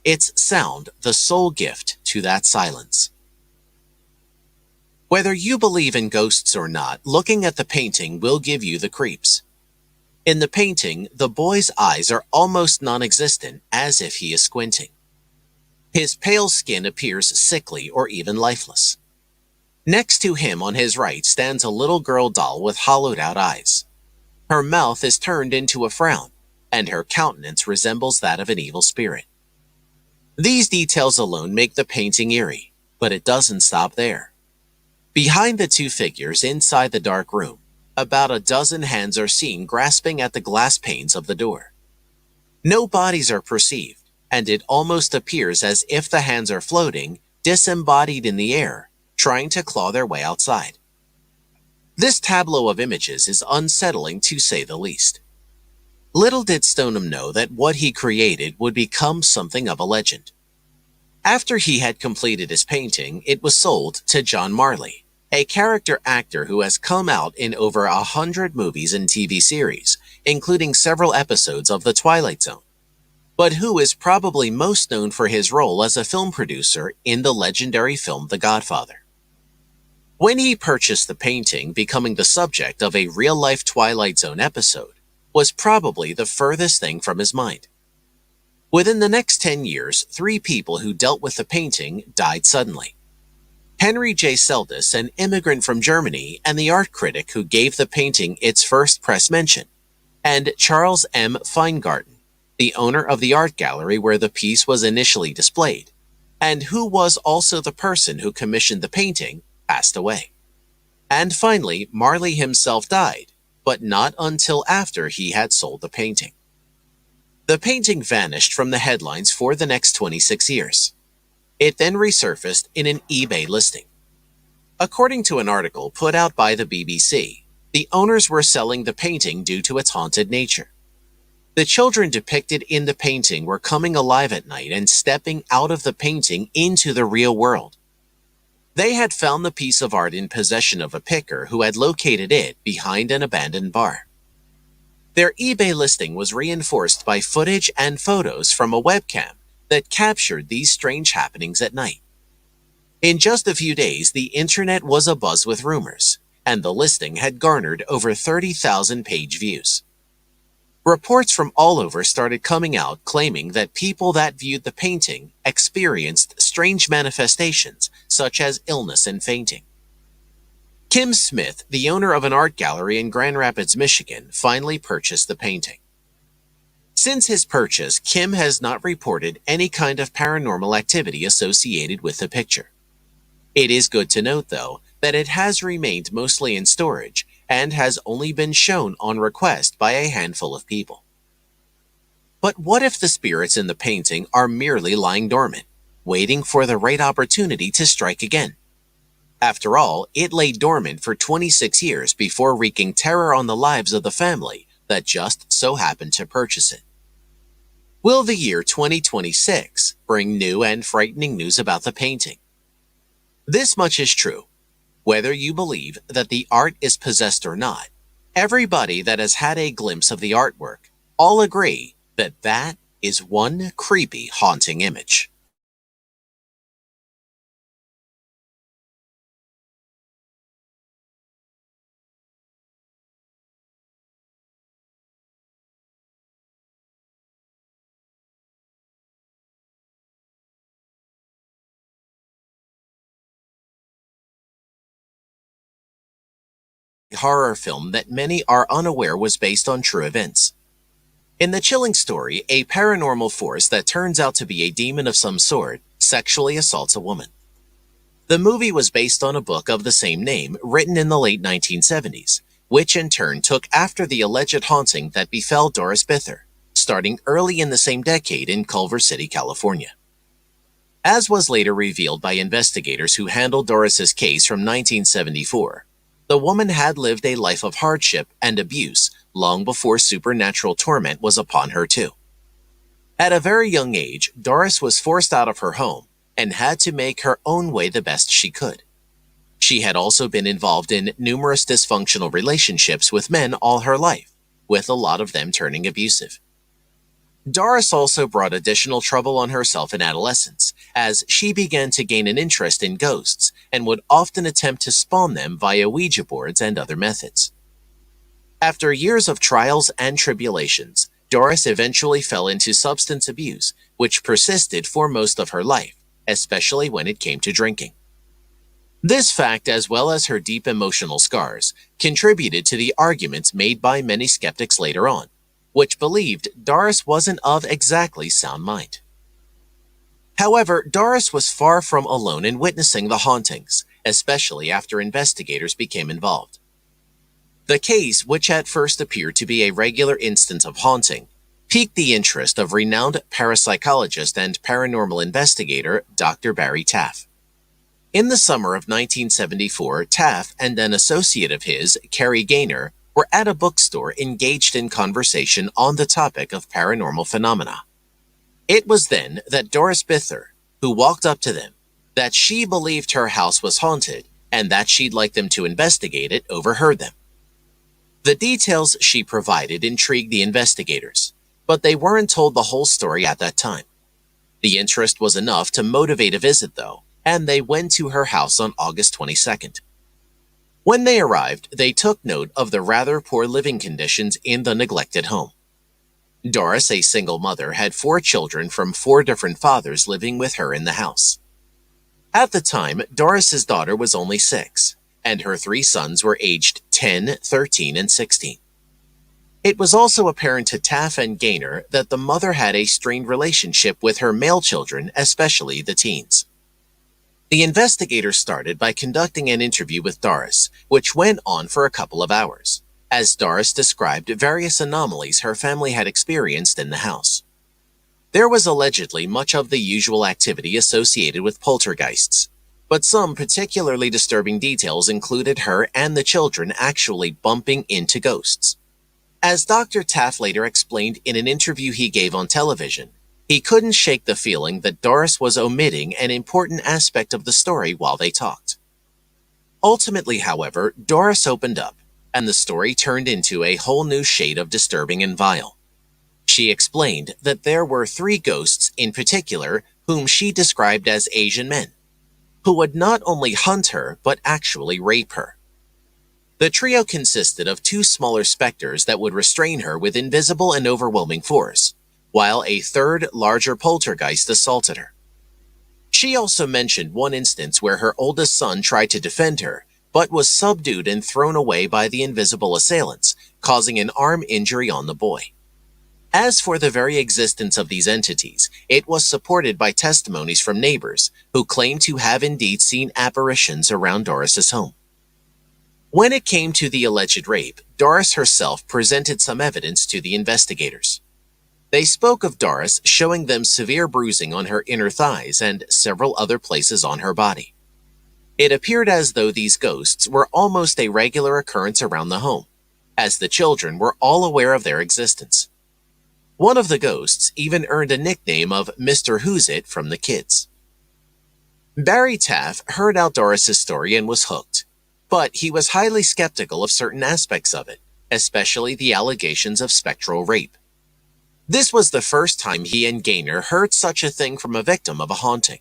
Its sound the sole gift to that silence. Whether you believe in ghosts or not, looking at the painting will give you the creeps. In the painting, the boy's eyes are almost non-existent, as if he is squinting. His pale skin appears sickly or even lifeless. Next to him on his right stands a little girl doll with hollowed-out eyes. Her mouth is turned into a frown, and her countenance resembles that of an evil spirit. These details alone make the painting eerie, but it doesn't stop there. Behind the two figures inside the dark room, about a dozen hands are seen grasping at the glass panes of the door. No bodies are perceived, and it almost appears as if the hands are floating, disembodied in the air, trying to claw their way outside. This tableau of images is unsettling to say the least. Little did Stoneham know that what he created would become something of a legend. After he had completed his painting, it was sold to John Marley, a character actor who has come out in over 100 movies and TV series, including several episodes of The Twilight Zone, but who is probably most known for his role as a film producer in the legendary film The Godfather. When he purchased the painting, becoming the subject of a real-life Twilight Zone episode was probably the furthest thing from his mind. Within the next 10 years, 3 people who dealt with the painting died suddenly. Henry J. Seldes, an immigrant from Germany and the art critic who gave the painting its first press mention, and Charles M. Feingarten, the owner of the art gallery where the piece was initially displayed, and who was also the person who commissioned the painting, passed away. And finally, Marley himself died, but not until after he had sold the painting. The painting vanished from the headlines for the next 26 years. It then resurfaced in an eBay listing. According to an article put out by the BBC, the owners were selling the painting due to its haunted nature. The children depicted in the painting were coming alive at night and stepping out of the painting into the real world. They had found the piece of art in possession of a picker who had located it behind an abandoned bar. Their eBay listing was reinforced by footage and photos from a webcam that captured these strange happenings at night. In just a few days, the internet was abuzz with rumors, and the listing had garnered over 30,000 page views. Reports from all over started coming out claiming that people that viewed the painting experienced strange manifestations such as illness and fainting. Kim Smith, the owner of an art gallery in Grand Rapids, Michigan, finally purchased the painting. Since his purchase, Kim has not reported any kind of paranormal activity associated with the picture. It is good to note, though, that it has remained mostly in storage and has only been shown on request by a handful of people. But what if the spirits in the painting are merely lying dormant, waiting for the right opportunity to strike again? After all, it lay dormant for 26 years before wreaking terror on the lives of the family that just so happened to purchase it. Will the year 2026 bring new and frightening news about the painting? This much is true. Whether you believe that the art is possessed or not, everybody that has had a glimpse of the artwork all agree that that is one creepy, haunting image. Horror film that many are unaware was based on true events. In the chilling story, a paranormal force that turns out to be a demon of some sort sexually assaults a woman. The movie was based on a book of the same name written in the late 1970s, which in turn took after the alleged haunting that befell Doris Bither, starting early in the same decade in Culver City, California. As was later revealed by investigators who handled Doris's case from 1974, the woman had lived a life of hardship and abuse long before supernatural torment was upon her too. At a very young age, Doris was forced out of her home and had to make her own way the best she could. She had also been involved in numerous dysfunctional relationships with men all her life, with a lot of them turning abusive. Doris also brought additional trouble on herself in adolescence, as she began to gain an interest in ghosts and would often attempt to spawn them via Ouija boards and other methods. After years of trials and tribulations, Doris eventually fell into substance abuse, which persisted for most of her life, especially when it came to drinking. This fact, as well as her deep emotional scars, contributed to the arguments made by many skeptics later on, which believed Doris wasn't of exactly sound mind. However, Doris was far from alone in witnessing the hauntings, especially after investigators became involved. The case, which at first appeared to be a regular instance of haunting, piqued the interest of renowned parapsychologist and paranormal investigator Dr. Barry Taff. In the summer of 1974, Taff and an associate of his, Carrie Gaynor, were at a bookstore engaged in conversation on the topic of paranormal phenomena. It was then that Doris Bither, who walked up to them, that she believed her house was haunted and that she'd like them to investigate it, overheard them. The details she provided intrigued the investigators, but they weren't told the whole story at that time. The interest was enough to motivate a visit, though, and they went to her house on August 22nd. When they arrived, they took note of the rather poor living conditions in the neglected home. Doris, a single mother, had 4 children from 4 different fathers living with her in the house. At the time, Doris's daughter was only 6, and her 3 sons were aged 10, 13, and 16. It was also apparent to Taff and Gaynor that the mother had a strained relationship with her male children, especially the teens. The investigators started by conducting an interview with Doris, which went on for a couple of hours, as Doris described various anomalies her family had experienced in the house. There was allegedly much of the usual activity associated with poltergeists, but some particularly disturbing details included her and the children actually bumping into ghosts. As Dr. Taff later explained in an interview he gave on television, He couldn't shake the feeling that Doris was omitting an important aspect of the story while they talked. Ultimately, however, Doris opened up, and the story turned into a whole new shade of disturbing and vile. She explained that there were 3 ghosts in particular whom she described as Asian men, who would not only hunt her but actually rape her. The trio consisted of 2 smaller specters that would restrain her with invisible and overwhelming force, while a 3rd, larger poltergeist assaulted her. She also mentioned one instance where her oldest son tried to defend her, but was subdued and thrown away by the invisible assailants, causing an arm injury on the boy. As for the very existence of these entities, it was supported by testimonies from neighbors who claimed to have indeed seen apparitions around Doris's home. When it came to the alleged rape, Doris herself presented some evidence to the investigators. They spoke of Doris showing them severe bruising on her inner thighs and several other places on her body. It appeared as though these ghosts were almost a regular occurrence around the home, as the children were all aware of their existence. One of the ghosts even earned a nickname of Mr. Who's It from the kids. Barry Taff heard out Doris's story and was hooked, but he was highly skeptical of certain aspects of it, especially the allegations of spectral rape. This was the first time he and Gaynor heard such a thing from a victim of a haunting.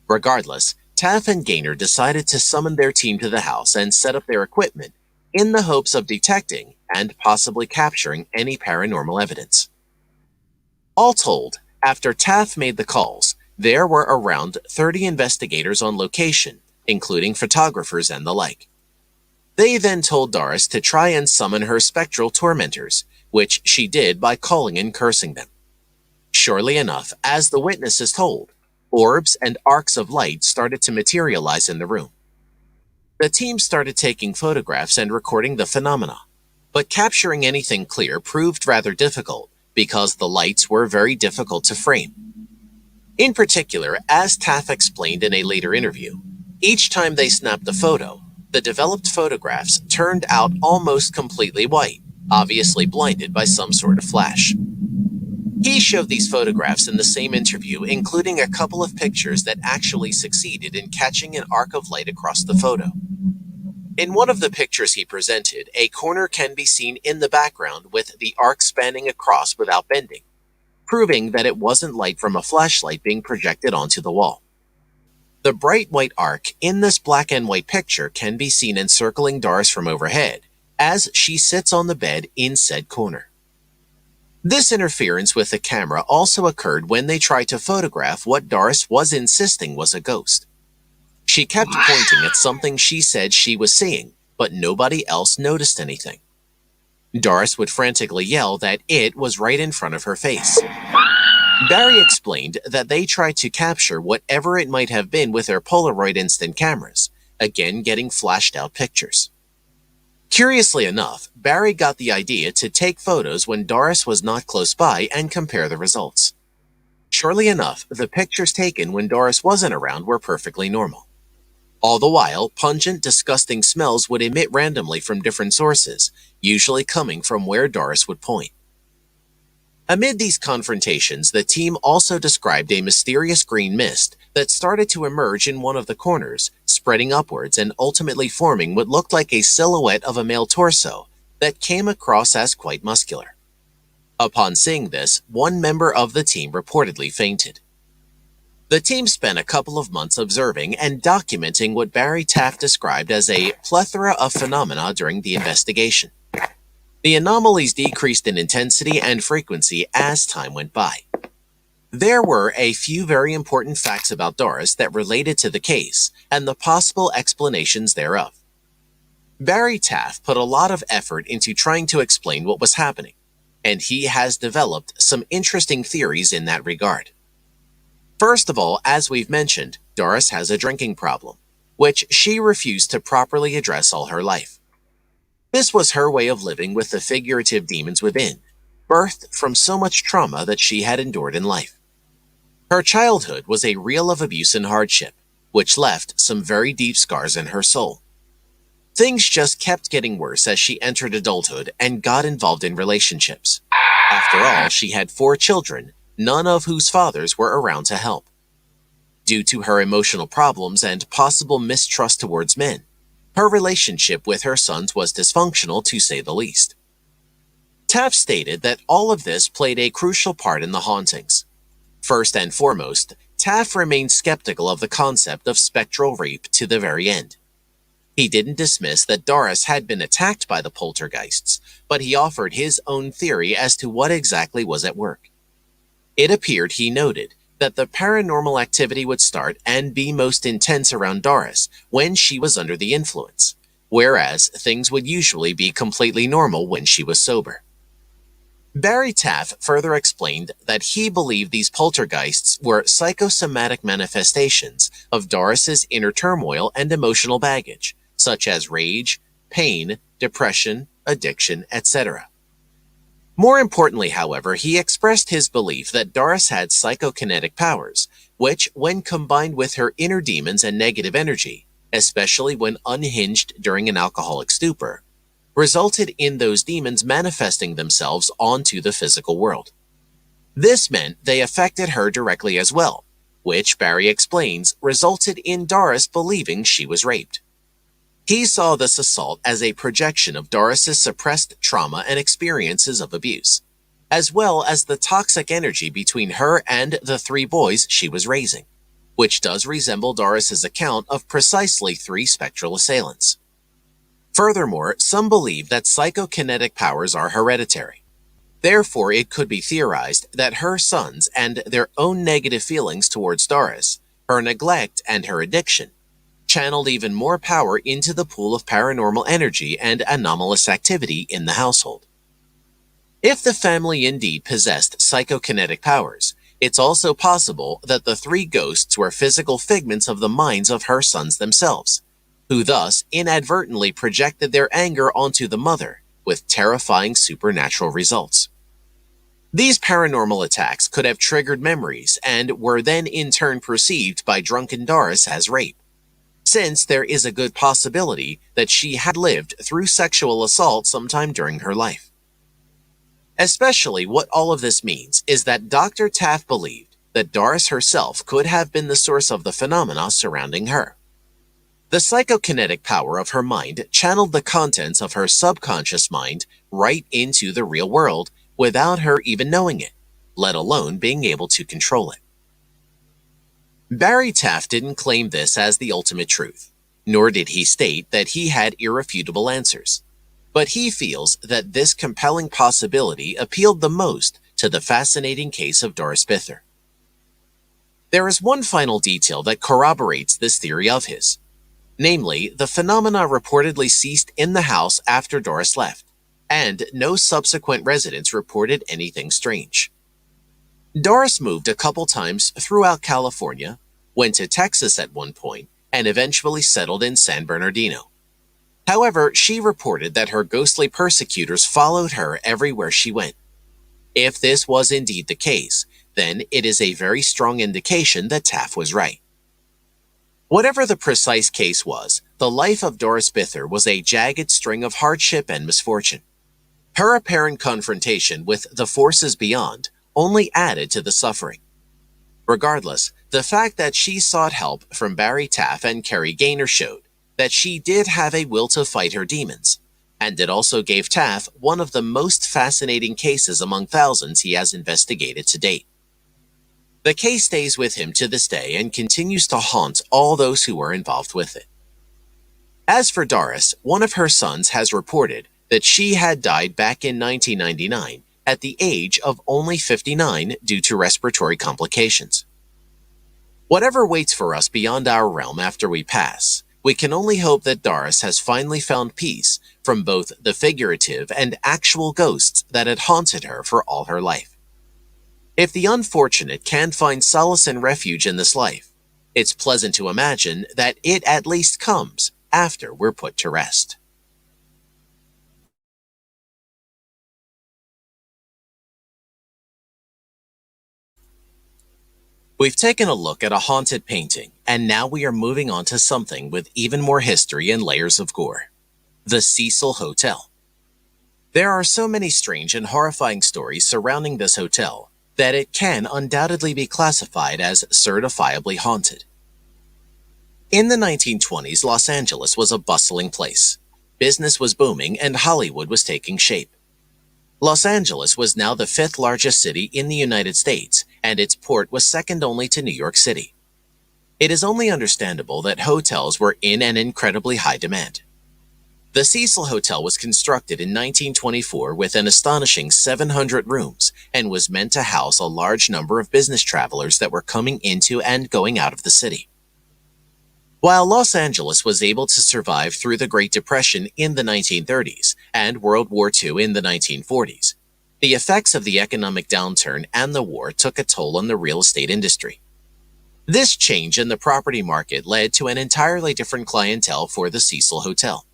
Regardless, Taff and Gaynor decided to summon their team to the house and set up their equipment in the hopes of detecting and possibly capturing any paranormal evidence. All told, after Taff made the calls, there were around 30 investigators on location, including photographers and the like. They then told Doris to try and summon her spectral tormentors, which she did by calling and cursing them. Surely enough, as the witnesses told, orbs and arcs of light started to materialize in the room. The team started taking photographs and recording the phenomena, but capturing anything clear proved rather difficult because the lights were very difficult to frame. In particular, as Taff explained in a later interview, each time they snapped a photo, the developed photographs turned out almost completely white, obviously blinded by some sort of flash. He showed these photographs in the same interview, including a couple of pictures that actually succeeded in catching an arc of light across the photo. In one of the pictures he presented, a corner can be seen in the background with the arc spanning across without bending, proving that it wasn't light from a flashlight being projected onto the wall. The bright white arc in this black and white picture can be seen encircling Doris from overhead, as she sits on the bed in said corner. This interference with the camera also occurred when they tried to photograph what Doris was insisting was a ghost. She kept pointing at something she said she was seeing, but nobody else noticed anything. Doris would frantically yell that it was right in front of her face. Barry explained that they tried to capture whatever it might have been with their Polaroid instant cameras, again getting flashed out pictures. Curiously enough, Barry got the idea to take photos when Doris was not close by and compare the results. Surely enough, the pictures taken when Doris wasn't around were perfectly normal. All the while, pungent, disgusting smells would emit randomly from different sources, usually coming from where Doris would point. Amid these confrontations, the team also described a mysterious green mist that started to emerge in one of the corners, spreading upwards and ultimately forming what looked like a silhouette of a male torso that came across as quite muscular. Upon seeing this, one member of the team reportedly fainted. The team spent a couple of months observing and documenting what Barry Taff described as a plethora of phenomena during the investigation. The anomalies decreased in intensity and frequency as time went by. There were a few very important facts about Doris that related to the case and the possible explanations thereof. Barry Taff put a lot of effort into trying to explain what was happening, and he has developed some interesting theories in that regard. First of all, as we've mentioned, Doris has a drinking problem, which she refused to properly address all her life. This was her way of living with the figurative demons within, birthed from so much trauma that she had endured in life. Her childhood was a reel of abuse and hardship, which left some very deep scars in her soul. Things just kept getting worse as she entered adulthood and got involved in relationships. After all, she had 4 children, none of whose fathers were around to help. Due to her emotional problems and possible mistrust towards men, her relationship with her sons was dysfunctional to say the least. Taft stated that all of this played a crucial part in the hauntings. First and foremost, Taft remained skeptical of the concept of spectral rape to the very end. He didn't dismiss that Doris had been attacked by the poltergeists, but he offered his own theory as to what exactly was at work. It appeared, he noted, that the paranormal activity would start and be most intense around Doris when she was under the influence, whereas things would usually be completely normal when she was sober. Barry Taft further explained that he believed these poltergeists were psychosomatic manifestations of Doris's inner turmoil and emotional baggage, such as rage, pain, depression, addiction, etc. More importantly, however, he expressed his belief that Doris had psychokinetic powers, which, when combined with her inner demons and negative energy, especially when unhinged during an alcoholic stupor, resulted in those demons manifesting themselves onto the physical world. This meant they affected her directly as well, which, Barry explains, resulted in Doris believing she was raped. He saw this assault as a projection of Doris's suppressed trauma and experiences of abuse, as well as the toxic energy between her and the 3 boys she was raising, which does resemble Doris's account of precisely 3 spectral assailants. Furthermore, some believe that psychokinetic powers are hereditary. Therefore, it could be theorized that her sons and their own negative feelings towards Doris, her neglect and her addiction, channeled even more power into the pool of paranormal energy and anomalous activity in the household. If the family indeed possessed psychokinetic powers, it's also possible that the 3 ghosts were physical figments of the minds of her sons themselves, who thus inadvertently projected their anger onto the mother, with terrifying supernatural results. These paranormal attacks could have triggered memories and were then in turn perceived by drunken Doris as rape, since there is a good possibility that she had lived through sexual assault sometime during her life. Especially what all of this means is that Dr. Taft believed that Doris herself could have been the source of the phenomena surrounding her. The psychokinetic power of her mind channeled the contents of her subconscious mind right into the real world without her even knowing it, let alone being able to control it. Barry Taft didn't claim this as the ultimate truth, nor did he state that he had irrefutable answers, but he feels that this compelling possibility appealed the most to the fascinating case of Doris Bither. There is one final detail that corroborates this theory of his. Namely, the phenomena reportedly ceased in the house after Doris left, and no subsequent residents reported anything strange. Doris moved a couple times throughout California, went to Texas at one point, and eventually settled in San Bernardino. However, she reported that her ghostly persecutors followed her everywhere she went. If this was indeed the case, then it is a very strong indication that Taft was right. Whatever the precise case was, the life of Doris Bither was a jagged string of hardship and misfortune. Her apparent confrontation with the forces beyond only added to the suffering. Regardless, the fact that she sought help from Barry Taft and Carrie Gaynor showed that she did have a will to fight her demons, and it also gave Taft one of the most fascinating cases among thousands he has investigated to date. The case stays with him to this day and continues to haunt all those who were involved with it. As for Doris, one of her sons has reported that she had died back in 1999 at the age of only 59 due to respiratory complications. Whatever waits for us beyond our realm after we pass, we can only hope that Doris has finally found peace from both the figurative and actual ghosts that had haunted her for all her life. If the unfortunate can find solace and refuge in this life, it's pleasant to imagine that it at least comes after we're put to rest. We've taken a look at a haunted painting, and now we are moving on to something with even more history and layers of gore. The Cecil Hotel. There are so many strange and horrifying stories surrounding this hotel, that it can undoubtedly be classified as certifiably haunted. In the 1920s, Los Angeles was a bustling place. Business was booming and Hollywood was taking shape. Los Angeles was now the fifth largest city in the United States, and its port was second only to New York City. It is only understandable that hotels were in an incredibly high demand. The Cecil Hotel was constructed in 1924 with an astonishing 700 rooms and was meant to house a large number of business travelers that were coming into and going out of the city. While Los Angeles was able to survive through the Great Depression in the 1930s and World War II in the 1940s, the effects of the economic downturn and the war took a toll on the real estate industry. This change in the property market led to an entirely different clientele for the Cecil Hotel.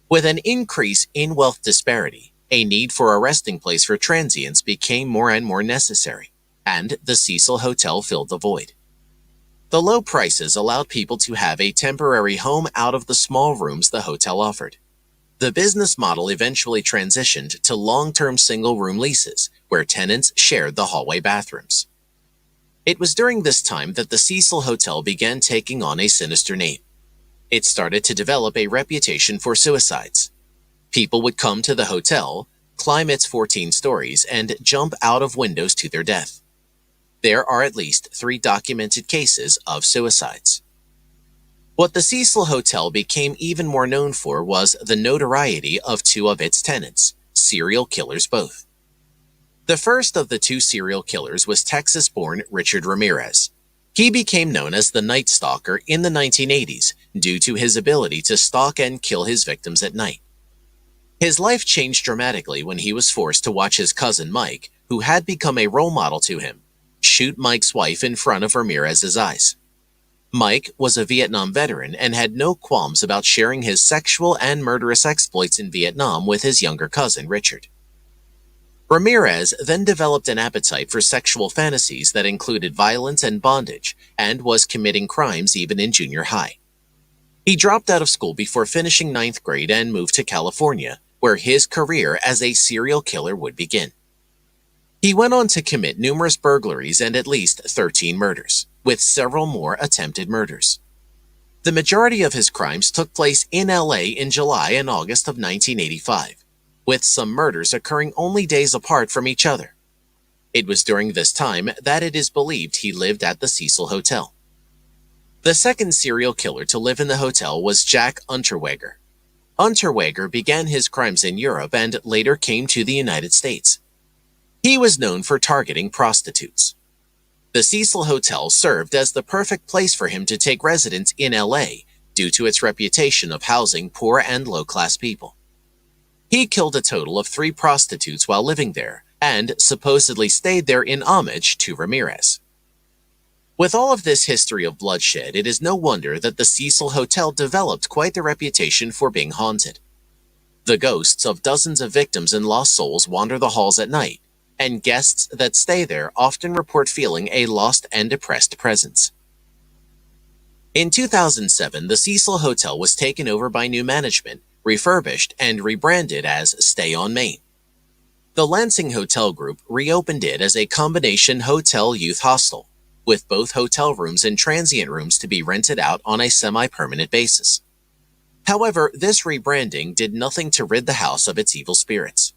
With an increase in wealth disparity, a need for a resting place for transients became more and more necessary, and the Cecil Hotel filled the void. The low prices allowed people to have a temporary home out of the small rooms the hotel offered. The business model eventually transitioned to long-term single-room leases, where tenants shared the hallway bathrooms. It was during this time that the Cecil Hotel began taking on a sinister name. It started to develop a reputation for suicides. People would come to the hotel, climb its 14 stories, and jump out of windows to their death. There are at least 3 documented cases of suicides. What the Cecil Hotel became even more known for was the notoriety of 2 of its tenants, serial killers both. The first of the 2 serial killers was Texas-born Richard Ramirez. He became known as the Night Stalker in the 1980s due to his ability to stalk and kill his victims at night. His life changed dramatically when he was forced to watch his cousin Mike, who had become a role model to him, shoot Mike's wife in front of Ramirez's eyes. Mike was a Vietnam veteran and had no qualms about sharing his sexual and murderous exploits in Vietnam with his younger cousin Richard. Ramirez then developed an appetite for sexual fantasies that included violence and bondage, and was committing crimes even in junior high. He dropped out of school before finishing 9th grade and moved to California, where his career as a serial killer would begin. He went on to commit numerous burglaries and at least 13 murders, with several more attempted murders. The majority of his crimes took place in LA in July and August of 1985. With some murders occurring only days apart from each other. It was during this time that it is believed he lived at the Cecil Hotel. The second serial killer to live in the hotel was Jack Unterweger. Unterweger began his crimes in Europe and later came to the United States. He was known for targeting prostitutes. The Cecil Hotel served as the perfect place for him to take residence in LA due to its reputation of housing poor and low-class people. He killed a total of 3 prostitutes while living there, and supposedly stayed there in homage to Ramirez. With all of this history of bloodshed, it is no wonder that the Cecil Hotel developed quite the reputation for being haunted. The ghosts of dozens of victims and lost souls wander the halls at night, and guests that stay there often report feeling a lost and depressed presence. In 2007, the Cecil Hotel was taken over by new management, refurbished, and rebranded as Stay on Main. The Lansing Hotel Group reopened it as a combination hotel youth hostel, with both hotel rooms and transient rooms to be rented out on a semi-permanent basis. However, this rebranding did nothing to rid the house of its evil spirits.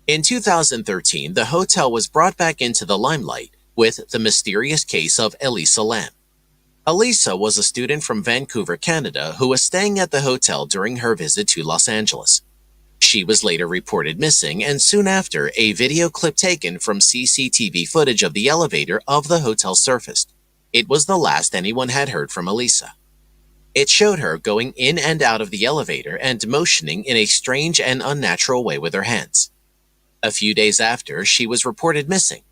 In 2013, the hotel was brought back into the limelight with the mysterious case of Elisa Lam. Elisa was a student from Vancouver, Canada, who was staying at the hotel during her visit to Los Angeles. She was later reported missing, and soon after, a video clip taken from CCTV footage of the elevator of the hotel surfaced. It was the last anyone had heard from Elisa. It showed her going in and out of the elevator and motioning in a strange and unnatural way with her hands. A few days after, she was reported missing.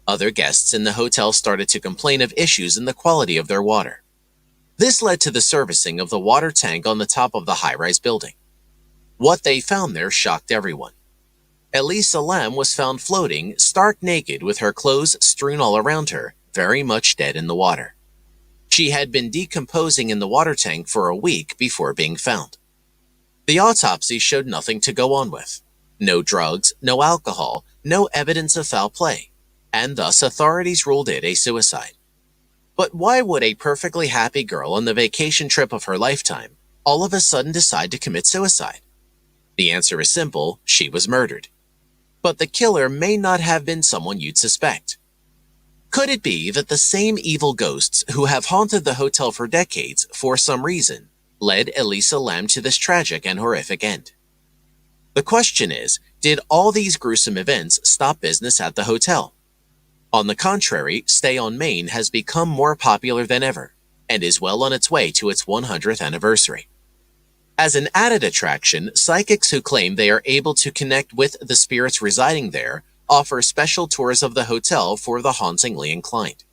Other guests in the hotel started to complain of issues in the quality of their water. This led to the servicing of the water tank on the top of the high-rise building. What they found there shocked everyone. Elisa Lam was found floating, stark naked with her clothes strewn all around her, very much dead in the water. She had been decomposing in the water tank for a week before being found. The autopsy showed nothing to go on with. No drugs, no alcohol, no evidence of foul play. and thus authorities ruled it a suicide. But why would a perfectly happy girl on the vacation trip of her lifetime all of a sudden decide to commit suicide? The answer is simple: she was murdered. But the killer may not have been someone you'd suspect. Could it be that the same evil ghosts who have haunted the hotel for decades, for some reason, led Elisa Lam to this tragic and horrific end? The question is, did all these gruesome events stop business at the hotel? On the contrary, Stay on Main has become more popular than ever, and is well on its way to its 100th anniversary. As an added attraction, psychics who claim they are able to connect with the spirits residing there offer special tours of the hotel for the hauntingly inclined.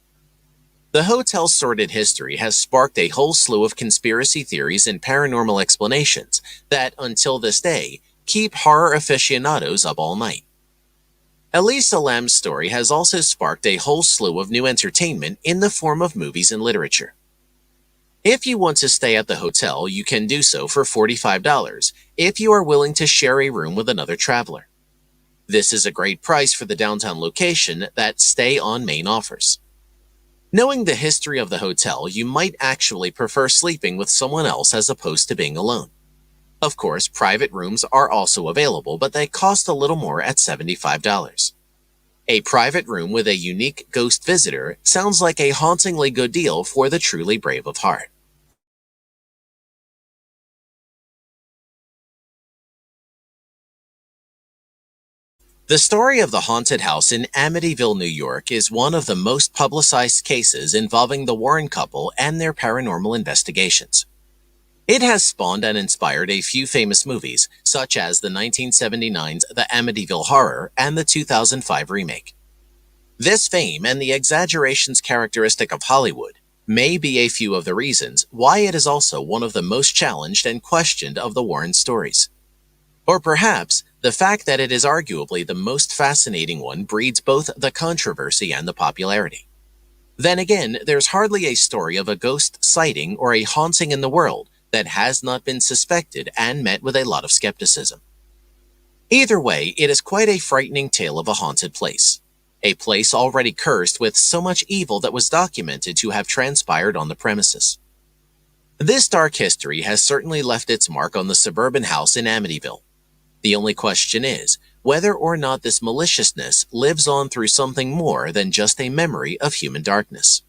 The hotel's sordid history has sparked a whole slew of conspiracy theories and paranormal explanations that, until this day, keep horror aficionados up all night. Elisa Lam's story has also sparked a whole slew of new entertainment in the form of movies and literature. If you want to stay at the hotel, you can do so for $45 if you are willing to share a room with another traveler. This is a great price for the downtown location that Stay on Main offers. Knowing the history of the hotel, you might actually prefer sleeping with someone else as opposed to being alone. Of course, private rooms are also available, but they cost a little more at $75. A private room with a unique ghost visitor sounds like a hauntingly good deal for the truly brave of heart. The story of the haunted house in Amityville, New York is one of the most publicized cases involving the Warren couple and their paranormal investigations. It has spawned and inspired a few famous movies, such as the 1979's The Amityville Horror and the 2005 remake. This fame and the exaggerations characteristic of Hollywood may be a few of the reasons why it is also one of the most challenged and questioned of the Warren stories. Or perhaps, the fact that it is arguably the most fascinating one breeds both the controversy and the popularity. Then again, there's hardly a story of a ghost sighting or a haunting in the world that has not been suspected and met with a lot of skepticism. Either way, it is quite a frightening tale of a haunted place. A place already cursed with so much evil that was documented to have transpired on the premises. This dark history has certainly left its mark on the suburban house in Amityville. The only question is whether or not this maliciousness lives on through something more than just a memory of human darkness.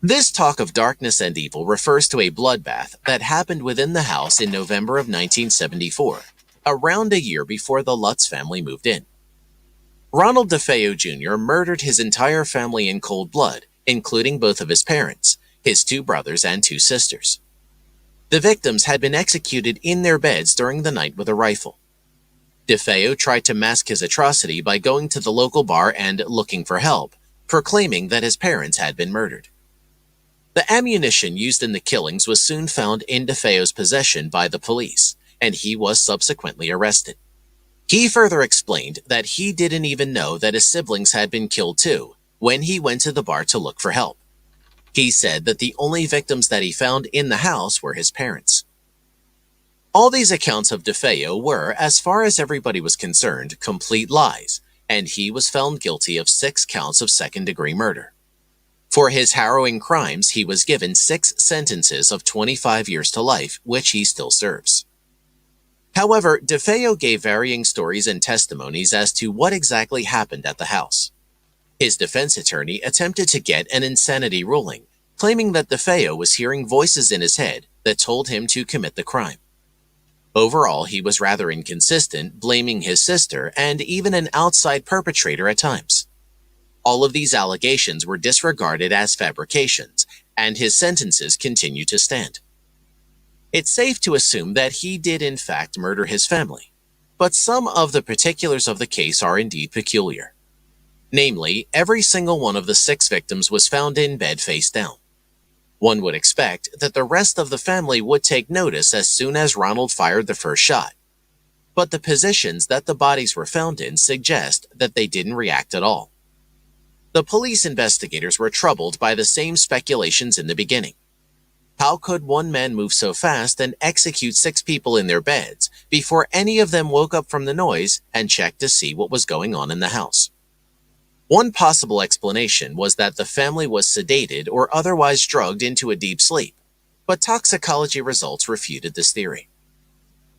This talk of darkness and evil refers to a bloodbath that happened within the house in November of 1974, around a year before the Lutz family moved in. Ronald DeFeo Jr. murdered his entire family in cold blood, including both of his parents, his two brothers and two sisters. The victims had been executed in their beds during the night with a rifle. DeFeo tried to mask his atrocity by going to the local bar and looking for help, proclaiming that his parents had been murdered. The ammunition used in the killings was soon found in DeFeo's possession by the police, and he was subsequently arrested. He further explained that he didn't even know that his siblings had been killed too when he went to the bar to look for help. He said that the only victims that he found in the house were his parents. All these accounts of DeFeo were, as far as everybody was concerned, complete lies, and he was found guilty of 6 counts of second-degree murder. For his harrowing crimes, he was given 6 sentences of 25 years to life, which he still serves. However, DeFeo gave varying stories and testimonies as to what exactly happened at the house. His defense attorney attempted to get an insanity ruling, claiming that DeFeo was hearing voices in his head that told him to commit the crime. Overall, he was rather inconsistent, blaming his sister and even an outside perpetrator at times. All of these allegations were disregarded as fabrications, and his sentences continue to stand. It's safe to assume that he did in fact murder his family, but some of the particulars of the case are indeed peculiar. Namely, every single one of the 6 victims was found in bed face down. One would expect that the rest of the family would take notice as soon as Ronald fired the first shot. But the positions that the bodies were found in suggest that they didn't react at all. The police investigators were troubled by the same speculations in the beginning. How could one man move so fast and execute 6 people in their beds before any of them woke up from the noise and checked to see what was going on in the house? One possible explanation was that the family was sedated or otherwise drugged into a deep sleep, but toxicology results refuted this theory.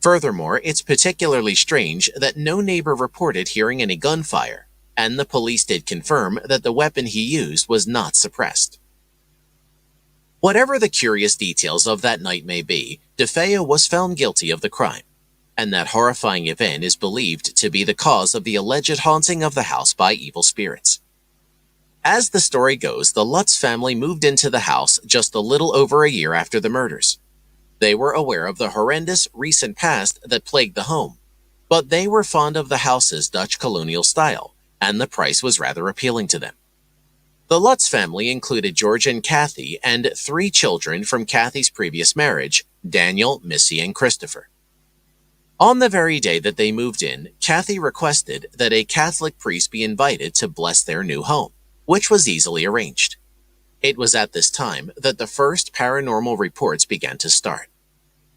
Furthermore, it's particularly strange that no neighbor reported hearing any gunfire, and the police did confirm that the weapon he used was not suppressed. Whatever the curious details of that night may be, DeFeo was found guilty of the crime, and that horrifying event is believed to be the cause of the alleged haunting of the house by evil spirits. As the story goes, the Lutz family moved into the house just a little over a year after the murders. They were aware of the horrendous recent past that plagued the home, but they were fond of the house's Dutch colonial style, and the price was rather appealing to them. The Lutz family included George and Kathy and 3 children from Kathy's previous marriage, Daniel, Missy, and Christopher. On the very day that they moved in, Kathy requested that a Catholic priest be invited to bless their new home, which was easily arranged. It was at this time that the first paranormal reports began to start.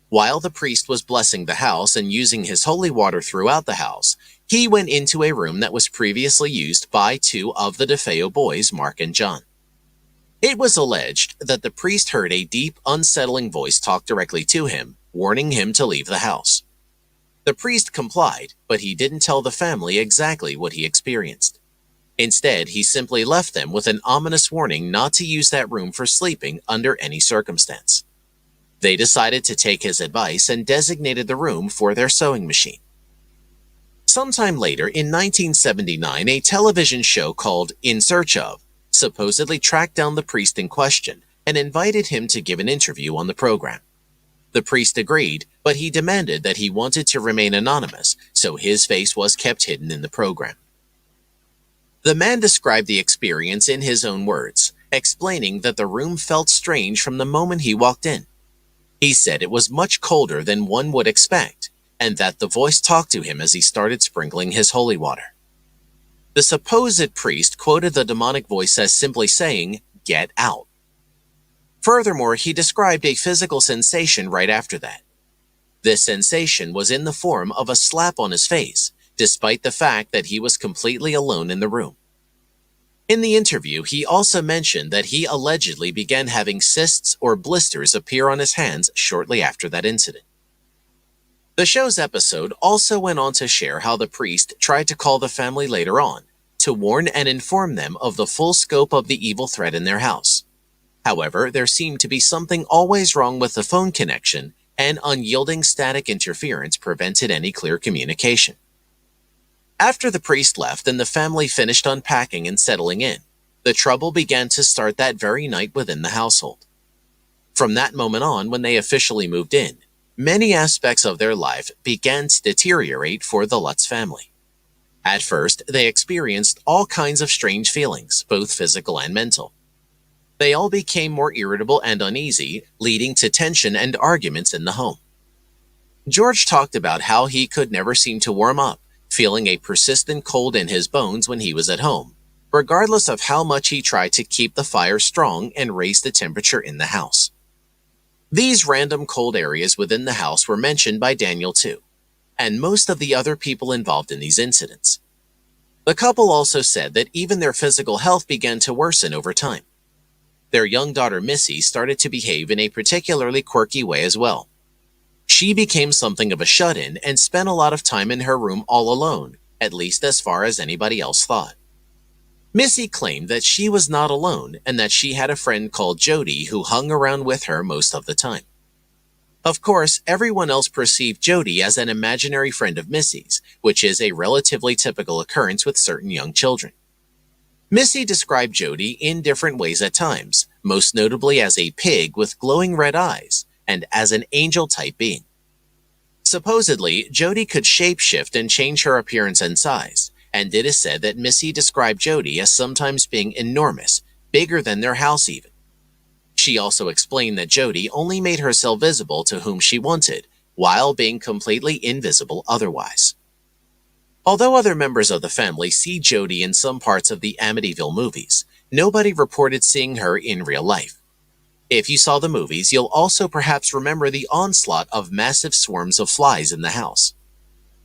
While the priest was blessing the house and using his holy water throughout the house, he went into a room that was previously used by 2 of the DeFeo boys, Mark and John. It was alleged that the priest heard a deep, unsettling voice talk directly to him, warning him to leave the house. The priest complied, but he didn't tell the family exactly what he experienced. Instead, he simply left them with an ominous warning not to use that room for sleeping under any circumstance. They decided to take his advice and designated the room for their sewing machine. Sometime later, in 1979, a television show called In Search Of supposedly tracked down the priest in question and invited him to give an interview on the program. The priest agreed, but he demanded that he wanted to remain anonymous, so his face was kept hidden in the program. The man described the experience in his own words, explaining that the room felt strange from the moment he walked in. He said it was much colder than one would expect, and that the voice talked to him as he started sprinkling his holy water. The supposed priest quoted the demonic voice as simply saying, "Get out." Furthermore, he described a physical sensation right after that. This sensation was in the form of a slap on his face, despite the fact that he was completely alone in the room. In the interview, he also mentioned that he allegedly began having cysts or blisters appear on his hands shortly after that incident. The show's episode also went on to share how the priest tried to call the family later on to warn and inform them of the full scope of the evil threat in their house. However, there seemed to be something always wrong with the phone connection, and unyielding static interference prevented any clear communication. After the priest left and the family finished unpacking and settling in, the trouble began to start that very night within the household. From that moment on, when they officially moved in, many aspects of their life began to deteriorate for the Lutz family. At first, they experienced all kinds of strange feelings, both physical and mental. They all became more irritable and uneasy, leading to tension and arguments in the home. George talked about how he could never seem to warm up, feeling a persistent cold in his bones when he was at home, regardless of how much he tried to keep the fire strong and raise the temperature in the house. These random cold areas within the house were mentioned by Daniel too, and most of the other people involved in these incidents. The couple also said that even their physical health began to worsen over time. Their young daughter Missy started to behave in a particularly quirky way as well. She became something of a shut-in and spent a lot of time in her room all alone, at least as far as anybody else thought. Missy claimed that she was not alone and that she had a friend called Jody who hung around with her most of the time. Of course, everyone else perceived Jody as an imaginary friend of Missy's, which is a relatively typical occurrence with certain young children. Missy described Jody in different ways at times, most notably as a pig with glowing red eyes, and as an angel-type being. Supposedly, Jody could shapeshift and change her appearance and size, and it is said that Missy described Jody as sometimes being enormous, bigger than their house even. She also explained that Jody only made herself visible to whom she wanted, while being completely invisible otherwise. Although other members of the family see Jody in some parts of the Amityville movies, nobody reported seeing her in real life. If you saw the movies, you'll also perhaps remember the onslaught of massive swarms of flies in the house.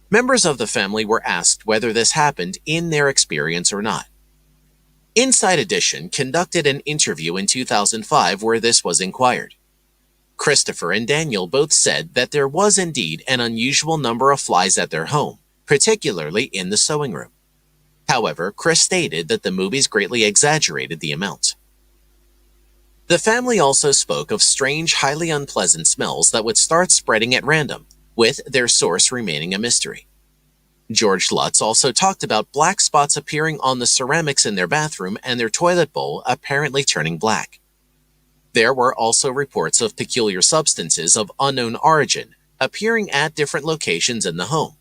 Members of the family were asked whether this happened in their experience or not. Inside Edition conducted an interview in 2005 where this was inquired. Christopher and Daniel both said that there was indeed an unusual number of flies at their home, particularly in the sewing room. However, Chris stated that the movies greatly exaggerated the amount. The family also spoke of strange, highly unpleasant smells that would start spreading at random, with their source remaining a mystery. George Lutz also talked about black spots appearing on the ceramics in their bathroom and their toilet bowl apparently turning black. There were also reports of peculiar substances of unknown origin appearing at different locations in the home,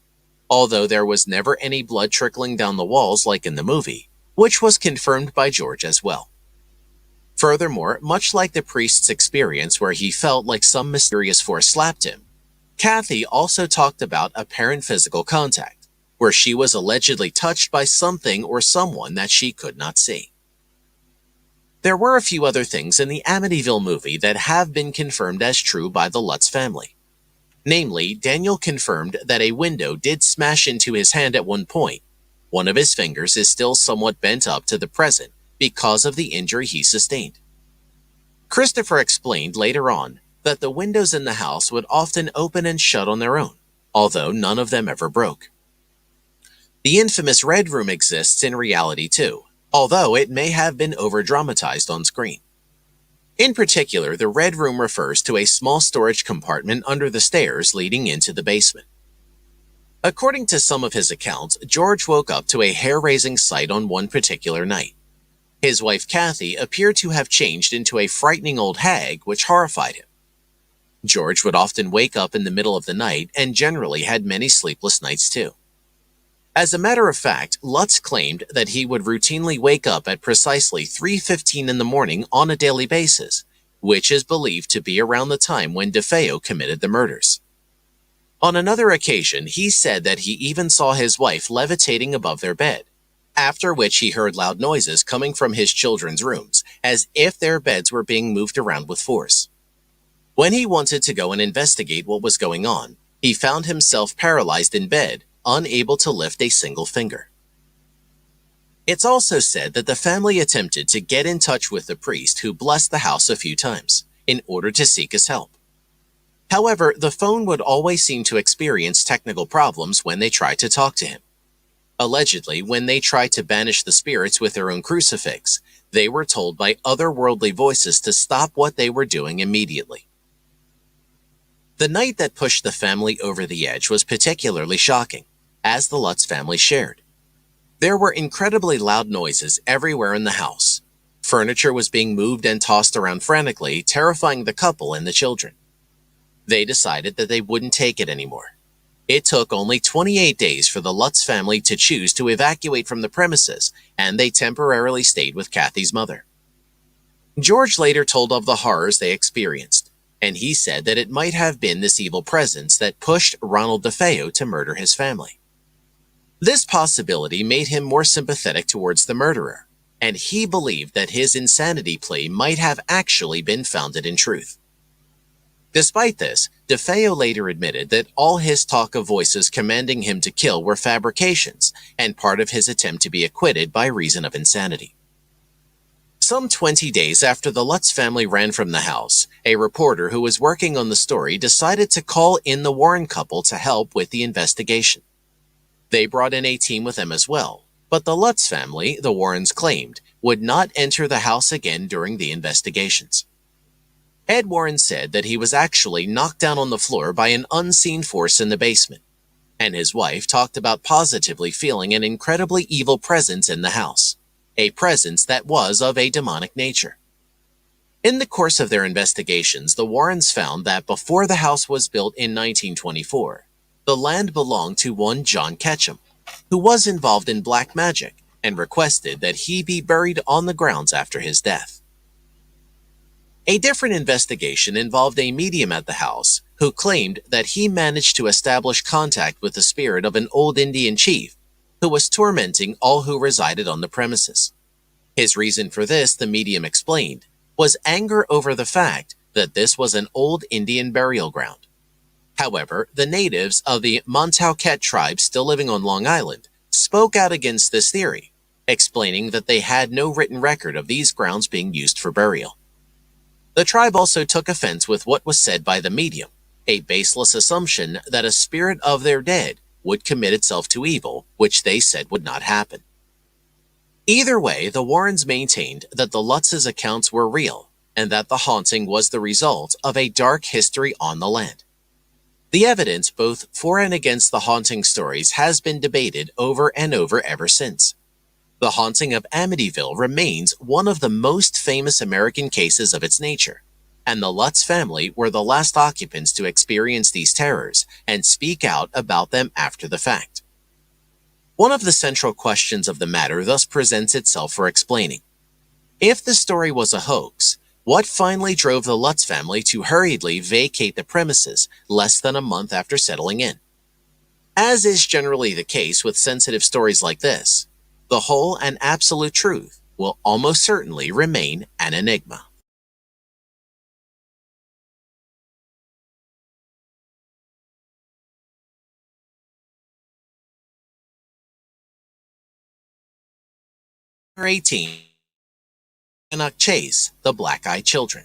although there was never any blood trickling down the walls like in the movie, which was confirmed by George as well. Furthermore, much like the priest's experience where he felt like some mysterious force slapped him, Kathy also talked about apparent physical contact, where she was allegedly touched by something or someone that she could not see. There were a few other things in the Amityville movie that have been confirmed as true by the Lutz family. Namely, Daniel confirmed that a window did smash into his hand at one point. One of his fingers is still somewhat bent up to the present because of the injury he sustained. Christopher explained later on that the windows in the house would often open and shut on their own, although none of them ever broke. The infamous Red Room exists in reality too, although it may have been over-dramatized on screen. In particular, the Red Room refers to a small storage compartment under the stairs leading into the basement. According to some of his accounts, George woke up to a hair-raising sight on one particular night. His wife Kathy appeared to have changed into a frightening old hag, which horrified him. George would often wake up in the middle of the night and generally had many sleepless nights too. As a matter of fact, Lutz claimed that he would routinely wake up at precisely 3:15 in the morning on a daily basis, which is believed to be around the time when DeFeo committed the murders. On another occasion, he said that he even saw his wife levitating above their bed, after which he heard loud noises coming from his children's rooms, as if their beds were being moved around with force. When he wanted to go and investigate what was going on, he found himself paralyzed in bed, unable to lift a single finger. It's also said that the family attempted to get in touch with the priest who blessed the house a few times, in order to seek his help. However, the phone would always seem to experience technical problems when they tried to talk to him. Allegedly, when they tried to banish the spirits with their own crucifix, they were told by otherworldly voices to stop what they were doing immediately. The night that pushed the family over the edge was particularly shocking, as the Lutz family shared. There were incredibly loud noises everywhere in the house. Furniture was being moved and tossed around frantically, terrifying the couple and the children. They decided that they wouldn't take it anymore. It took only 28 days for the Lutz family to choose to evacuate from the premises, and they temporarily stayed with Kathy's mother. George later told of the horrors they experienced, and he said that it might have been this evil presence that pushed Ronald DeFeo to murder his family. This possibility made him more sympathetic towards the murderer, and he believed that his insanity plea might have actually been founded in truth. Despite this, DeFeo later admitted that all his talk of voices commanding him to kill were fabrications and part of his attempt to be acquitted by reason of insanity. Some 20 days after the Lutz family ran from the house, a reporter who was working on the story decided to call in the Warren couple to help with the investigation. They brought in a team with them as well, but the Lutz family, the Warrens claimed, would not enter the house again during the investigations. Ed Warren said that he was actually knocked down on the floor by an unseen force in the basement, and his wife talked about positively feeling an incredibly evil presence in the house, a presence that was of a demonic nature. In the course of their investigations, the Warrens found that before the house was built in 1924, the land belonged to one John Ketchum, who was involved in black magic and requested that he be buried on the grounds after his death. A different investigation involved a medium at the house who claimed that he managed to establish contact with the spirit of an old Indian chief who was tormenting all who resided on the premises. His reason for this, the medium explained, was anger over the fact that this was an old Indian burial ground. However, the natives of the Montauquet tribe still living on Long Island spoke out against this theory, explaining that they had no written record of these grounds being used for burial. The tribe also took offense with what was said by the medium, a baseless assumption that a spirit of their dead would commit itself to evil, which they said would not happen. Either way, the Warrens maintained that the Lutz's accounts were real, and that the haunting was the result of a dark history on the land. The evidence, both for and against the haunting stories, has been debated over and over ever since. The haunting of Amityville remains one of the most famous American cases of its nature, and the Lutz family were the last occupants to experience these terrors and speak out about them after the fact. One of the central questions of the matter thus presents itself for explaining. If the story was a hoax, what finally drove the Lutz family to hurriedly vacate the premises less than a month after settling in? As is generally the case with sensitive stories like this, the whole and absolute truth will almost certainly remain an enigma. Number 18. Cannock Chase, the Black-Eyed Children.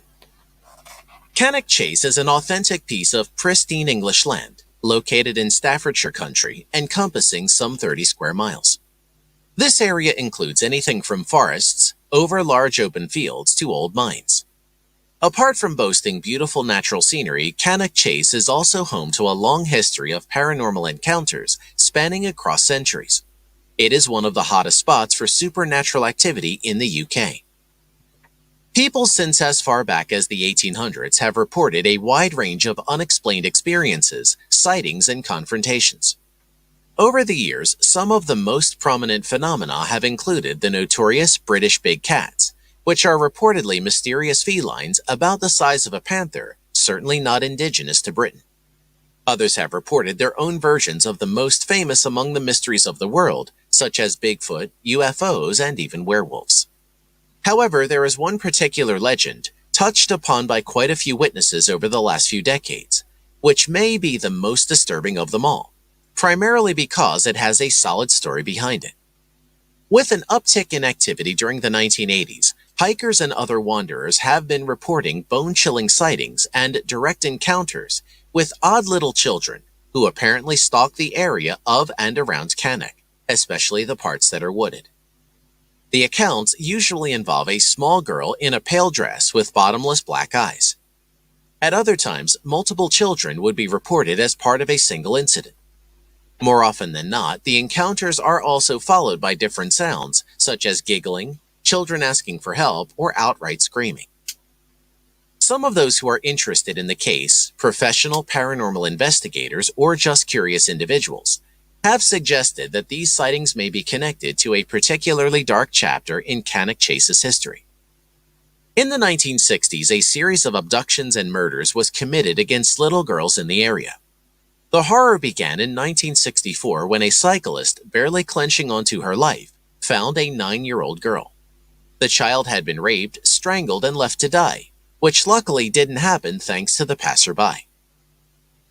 Cannock Chase is an authentic piece of pristine English land, located in Staffordshire country, encompassing some 30 square miles. This area includes anything from forests, over large open fields, to old mines. Apart from boasting beautiful natural scenery, Cannock Chase is also home to a long history of paranormal encounters spanning across centuries. It is one of the hottest spots for supernatural activity in the UK. People since as far back as the 1800s have reported a wide range of unexplained experiences, sightings, and confrontations. Over the years, some of the most prominent phenomena have included the notorious British big cats, which are reportedly mysterious felines about the size of a panther, certainly not indigenous to Britain. Others have reported their own versions of the most famous among the mysteries of the world, such as Bigfoot, UFOs, and even werewolves. However, there is one particular legend, touched upon by quite a few witnesses over the last few decades, which may be the most disturbing of them all, primarily because it has a solid story behind it. With an uptick in activity during the 1980s, hikers and other wanderers have been reporting bone-chilling sightings and direct encounters with odd little children who apparently stalk the area of and around Cannock, especially the parts that are wooded. The accounts usually involve a small girl in a pale dress with bottomless black eyes. At other times, multiple children would be reported as part of a single incident. More often than not, the encounters are also followed by different sounds, such as giggling, children asking for help, or outright screaming. Some of those who are interested in the case, professional paranormal investigators or just curious individuals, have suggested that these sightings may be connected to a particularly dark chapter in Cannock Chase's history. In the 1960s, a series of abductions and murders was committed against little girls in the area. The horror began in 1964 when a cyclist, barely clenching onto her life, found a 9-year-old girl. The child had been raped, strangled, and left to die, which luckily didn't happen thanks to the passerby.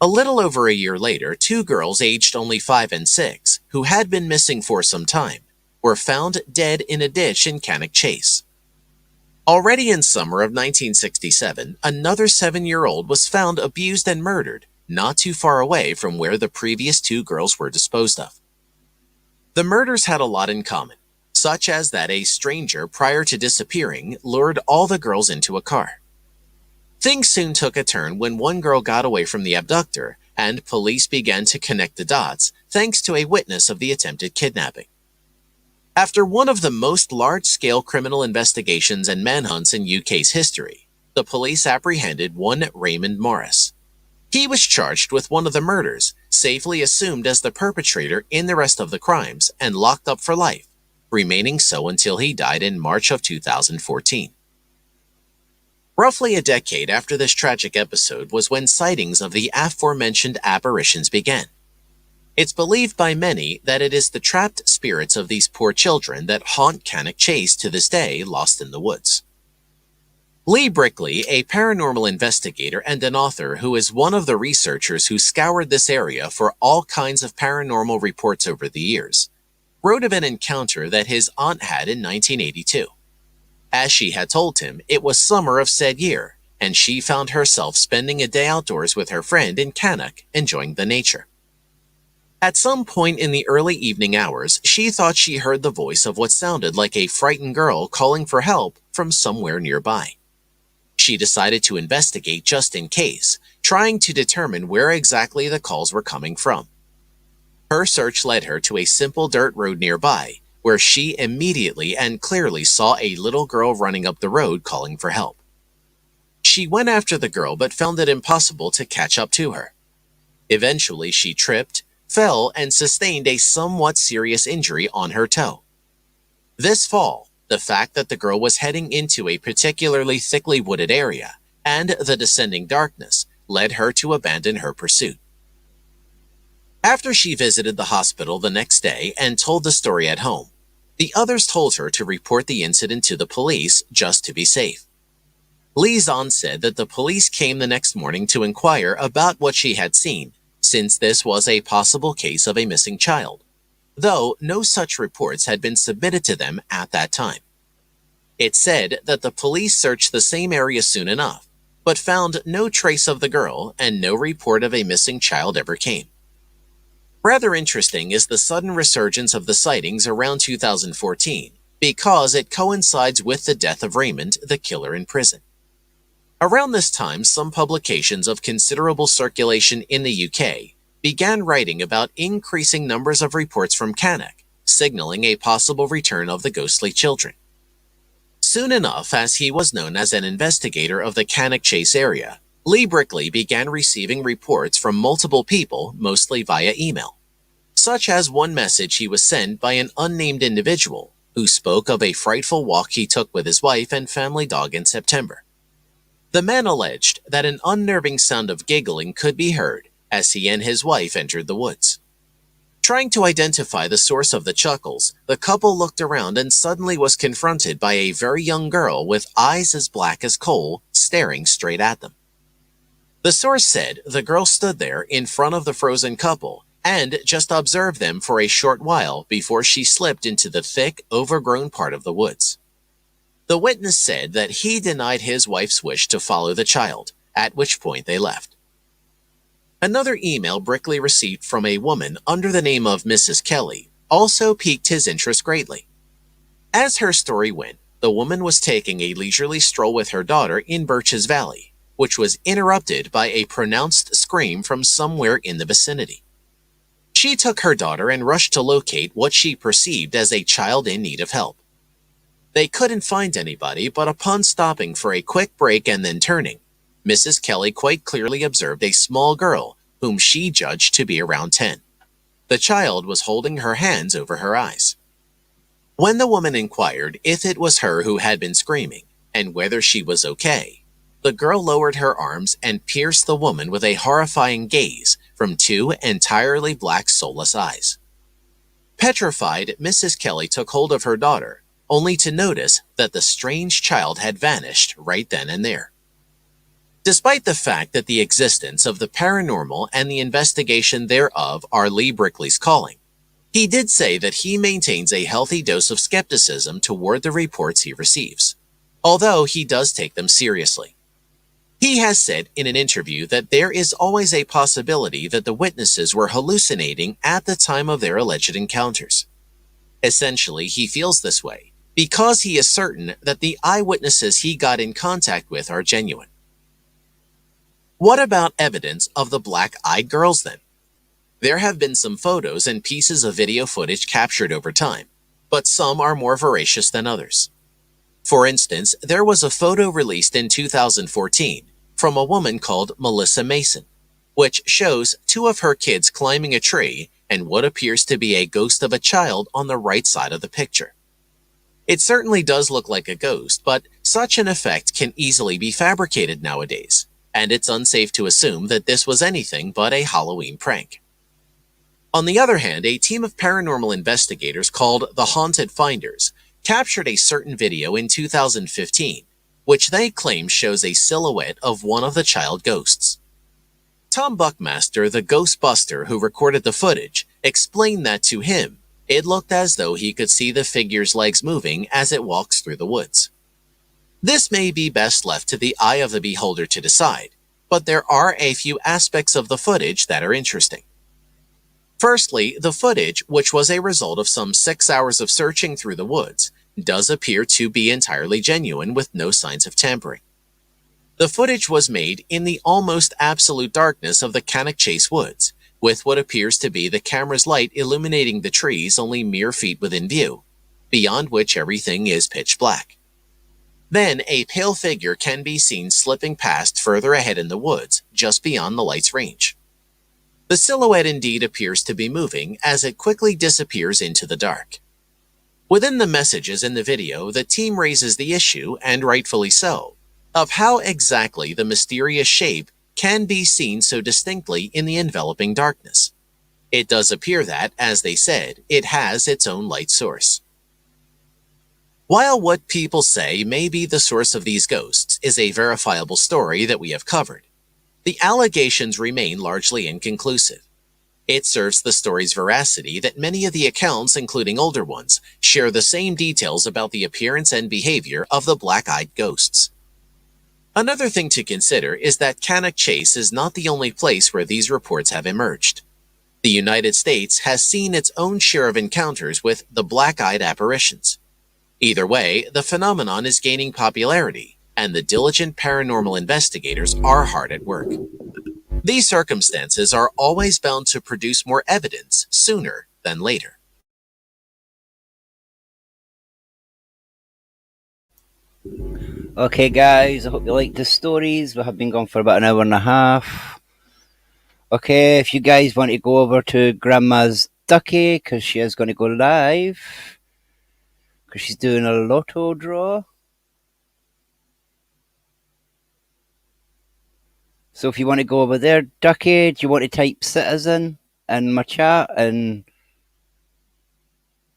A little over a year later, 2 girls aged only 5 and 6, who had been missing for some time, were found dead in a ditch in Cannock Chase. Already in summer of 1967, another 7-year-old was found abused and murdered, not too far away from where the previous 2 girls were disposed of. The murders had a lot in common, such as that a stranger, prior to disappearing, lured all the girls into a car. Things soon took a turn when one girl got away from the abductor, and police began to connect the dots thanks to a witness of the attempted kidnapping. After one of the most large-scale criminal investigations and manhunts in UK's history, the police apprehended one Raymond Morris. He was charged with one of the murders, safely assumed as the perpetrator in the rest of the crimes, and locked up for life, remaining so until he died in March of 2014. Roughly a decade after this tragic episode was when sightings of the aforementioned apparitions began. It's believed by many that it is the trapped spirits of these poor children that haunt Cannock Chase to this day, lost in the woods. Lee Brickley, a paranormal investigator and an author who is one of the researchers who scoured this area for all kinds of paranormal reports over the years, wrote of an encounter that his aunt had in 1982. As she had told him, it was summer of said year, and she found herself spending a day outdoors with her friend in Cannock, enjoying the nature. At some point in the early evening hours, she thought she heard the voice of what sounded like a frightened girl calling for help from somewhere nearby. She decided to investigate just in case, trying to determine where exactly the calls were coming from. Her search led her to a simple dirt road nearby, where she immediately and clearly saw a little girl running up the road calling for help. She went after the girl but found it impossible to catch up to her. Eventually, she tripped, fell, and sustained a somewhat serious injury on her toe. This fall, the fact that the girl was heading into a particularly thickly wooded area, and the descending darkness, led her to abandon her pursuit. After she visited the hospital the next day and told the story at home, the others told her to report the incident to the police just to be safe. Liaison said that the police came the next morning to inquire about what she had seen, since this was a possible case of a missing child, though no such reports had been submitted to them at that time. It said that the police searched the same area soon enough, but found no trace of the girl and no report of a missing child ever came. Rather interesting is the sudden resurgence of the sightings around 2014, because it coincides with the death of Raymond, the killer in prison. Around this time, some publications of considerable circulation in the UK began writing about increasing numbers of reports from Cannock, signaling a possible return of the ghostly children. Soon enough, as he was known as an investigator of the Cannock Chase area, Lee Brickley began receiving reports from multiple people, mostly via email, such as one message he was sent by an unnamed individual who spoke of a frightful walk he took with his wife and family dog in September. The man alleged that an unnerving sound of giggling could be heard as he and his wife entered the woods. Trying to identify the source of the chuckles, the couple looked around and suddenly was confronted by a very young girl with eyes as black as coal staring straight at them. The source said the girl stood there in front of the frozen couple and just observed them for a short while before she slipped into the thick, overgrown part of the woods. The witness said that he denied his wife's wish to follow the child, at which point they left. Another email Brickley received from a woman under the name of Mrs. Kelly also piqued his interest greatly. As her story went, the woman was taking a leisurely stroll with her daughter in Birches Valley, which was interrupted by a pronounced scream from somewhere in the vicinity. She took her daughter and rushed to locate what she perceived as a child in need of help. They couldn't find anybody, but upon stopping for a quick break and then turning, Mrs. Kelly quite clearly observed a small girl whom she judged to be around 10. The child was holding her hands over her eyes. When the woman inquired if it was her who had been screaming and whether she was okay, the girl lowered her arms and pierced the woman with a horrifying gaze from two entirely black, soulless eyes. Petrified, Mrs. Kelly took hold of her daughter, only to notice that the strange child had vanished right then and there. Despite the fact that the existence of the paranormal and the investigation thereof are Lee Brickley's calling, he did say that he maintains a healthy dose of skepticism toward the reports he receives, although he does take them seriously. He has said in an interview that there is always a possibility that the witnesses were hallucinating at the time of their alleged encounters. Essentially, he feels this way because he is certain that the eyewitnesses he got in contact with are genuine. What about evidence of the black-eyed girls then? There have been some photos and pieces of video footage captured over time, but some are more veracious than others. For instance, there was a photo released in 2014 from a woman called Melissa Mason, which shows two of her kids climbing a tree and what appears to be a ghost of a child on the right side of the picture. It certainly does look like a ghost, but such an effect can easily be fabricated nowadays, and it's unsafe to assume that this was anything but a Halloween prank. On the other hand, a team of paranormal investigators called the Haunted Finders captured a certain video in 2015, which they claim shows a silhouette of one of the child ghosts. Tom Buckmaster, the Ghostbuster who recorded the footage, explained that to him, It looked as though he could see the figure's legs moving as it walks through the woods. This may be best left to the eye of the beholder to decide, but there are a few aspects of the footage that are interesting. Firstly, the footage, which was a result of some 6 hours of searching through the woods, does appear to be entirely genuine with no signs of tampering. The footage was made in the almost absolute darkness of the Cannock Chase woods, with what appears to be the camera's light illuminating the trees only mere feet within view, beyond which everything is pitch black. Then a pale figure can be seen slipping past further ahead in the woods, just beyond the light's range. The silhouette indeed appears to be moving as it quickly disappears into the dark. Within the messages in the video, the team raises the issue, and rightfully so, of how exactly the mysterious shape can be seen so distinctly in the enveloping darkness. It does appear that, as they said, it has its own light source. While what people say may be the source of these ghosts is a verifiable story that we have covered, the allegations remain largely inconclusive. It serves the story's veracity that many of the accounts, including older ones, share the same details about the appearance and behavior of the black-eyed ghosts. Another thing to consider is that Cannock Chase is not the only place where these reports have emerged. The United States has seen its own share of encounters with the black-eyed apparitions. Either way, the phenomenon is gaining popularity, and the diligent paranormal investigators are hard at work. These circumstances are always bound to produce more evidence sooner than later. Okay, guys, I hope you liked the stories. We have been gone for about an hour and a half. Okay, if you guys want to go over to Grandma's Ducky, because she is going to go live, because she's doing a lotto draw. So if you want to go over there, Ducky, do you want to type citizen in my chat, and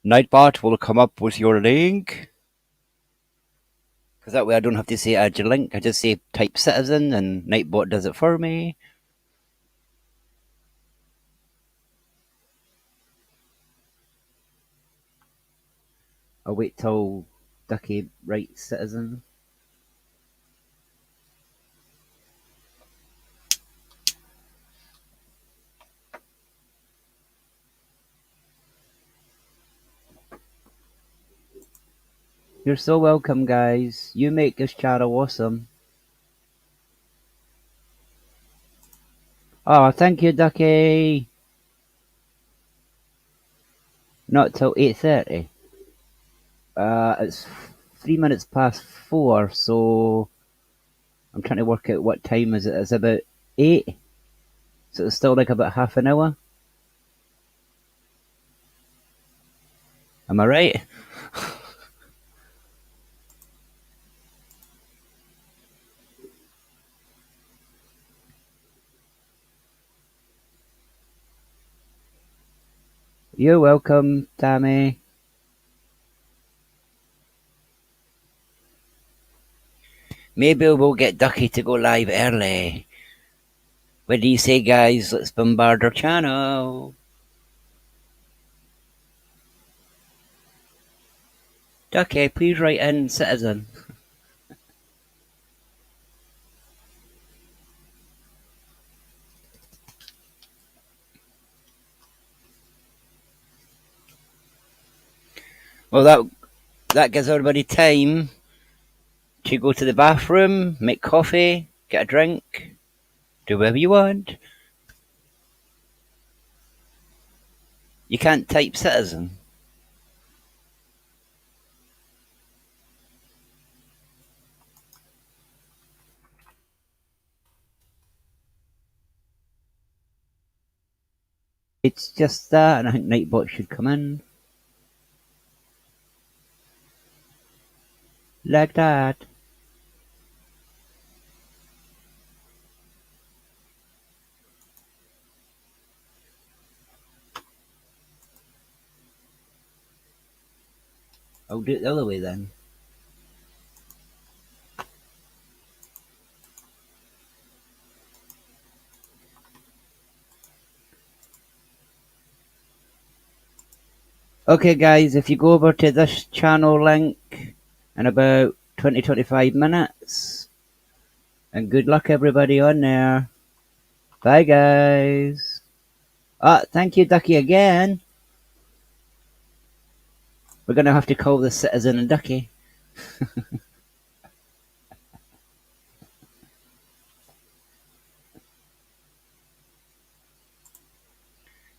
Nightbot will come up with your link? Because that way I don't have to say add your link. I just say type citizen, and Nightbot does it for me. I'll wait till Ducky writes citizen. You're so welcome, guys. You make this channel awesome. Oh, thank you, Ducky. Not till 8:30. It's 3 minutes past 4, so I'm trying to work out what time is it. It's about 8, so it's still like about half an hour. Am I right? You're welcome, Tammy. Maybe we'll get Ducky to go live early. What do you say, guys? Let's bombard our channel. Ducky, please write in citizen. Well, that gives everybody time to go to the bathroom, make coffee, get a drink, do whatever you want. You can't type citizen. It's just that, and I think Nightbot should come in. Like that. I'll do it the other way then. Okay, guys, if you go over to this channel link in about 20-25 minutes, and good luck everybody on there. Bye, guys. Thank you, Ducky, again. We're going to have to call this Citizen and Ducky.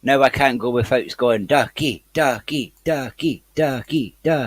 Now I can't go without going Ducky, Ducky, Ducky, Ducky, Ducky.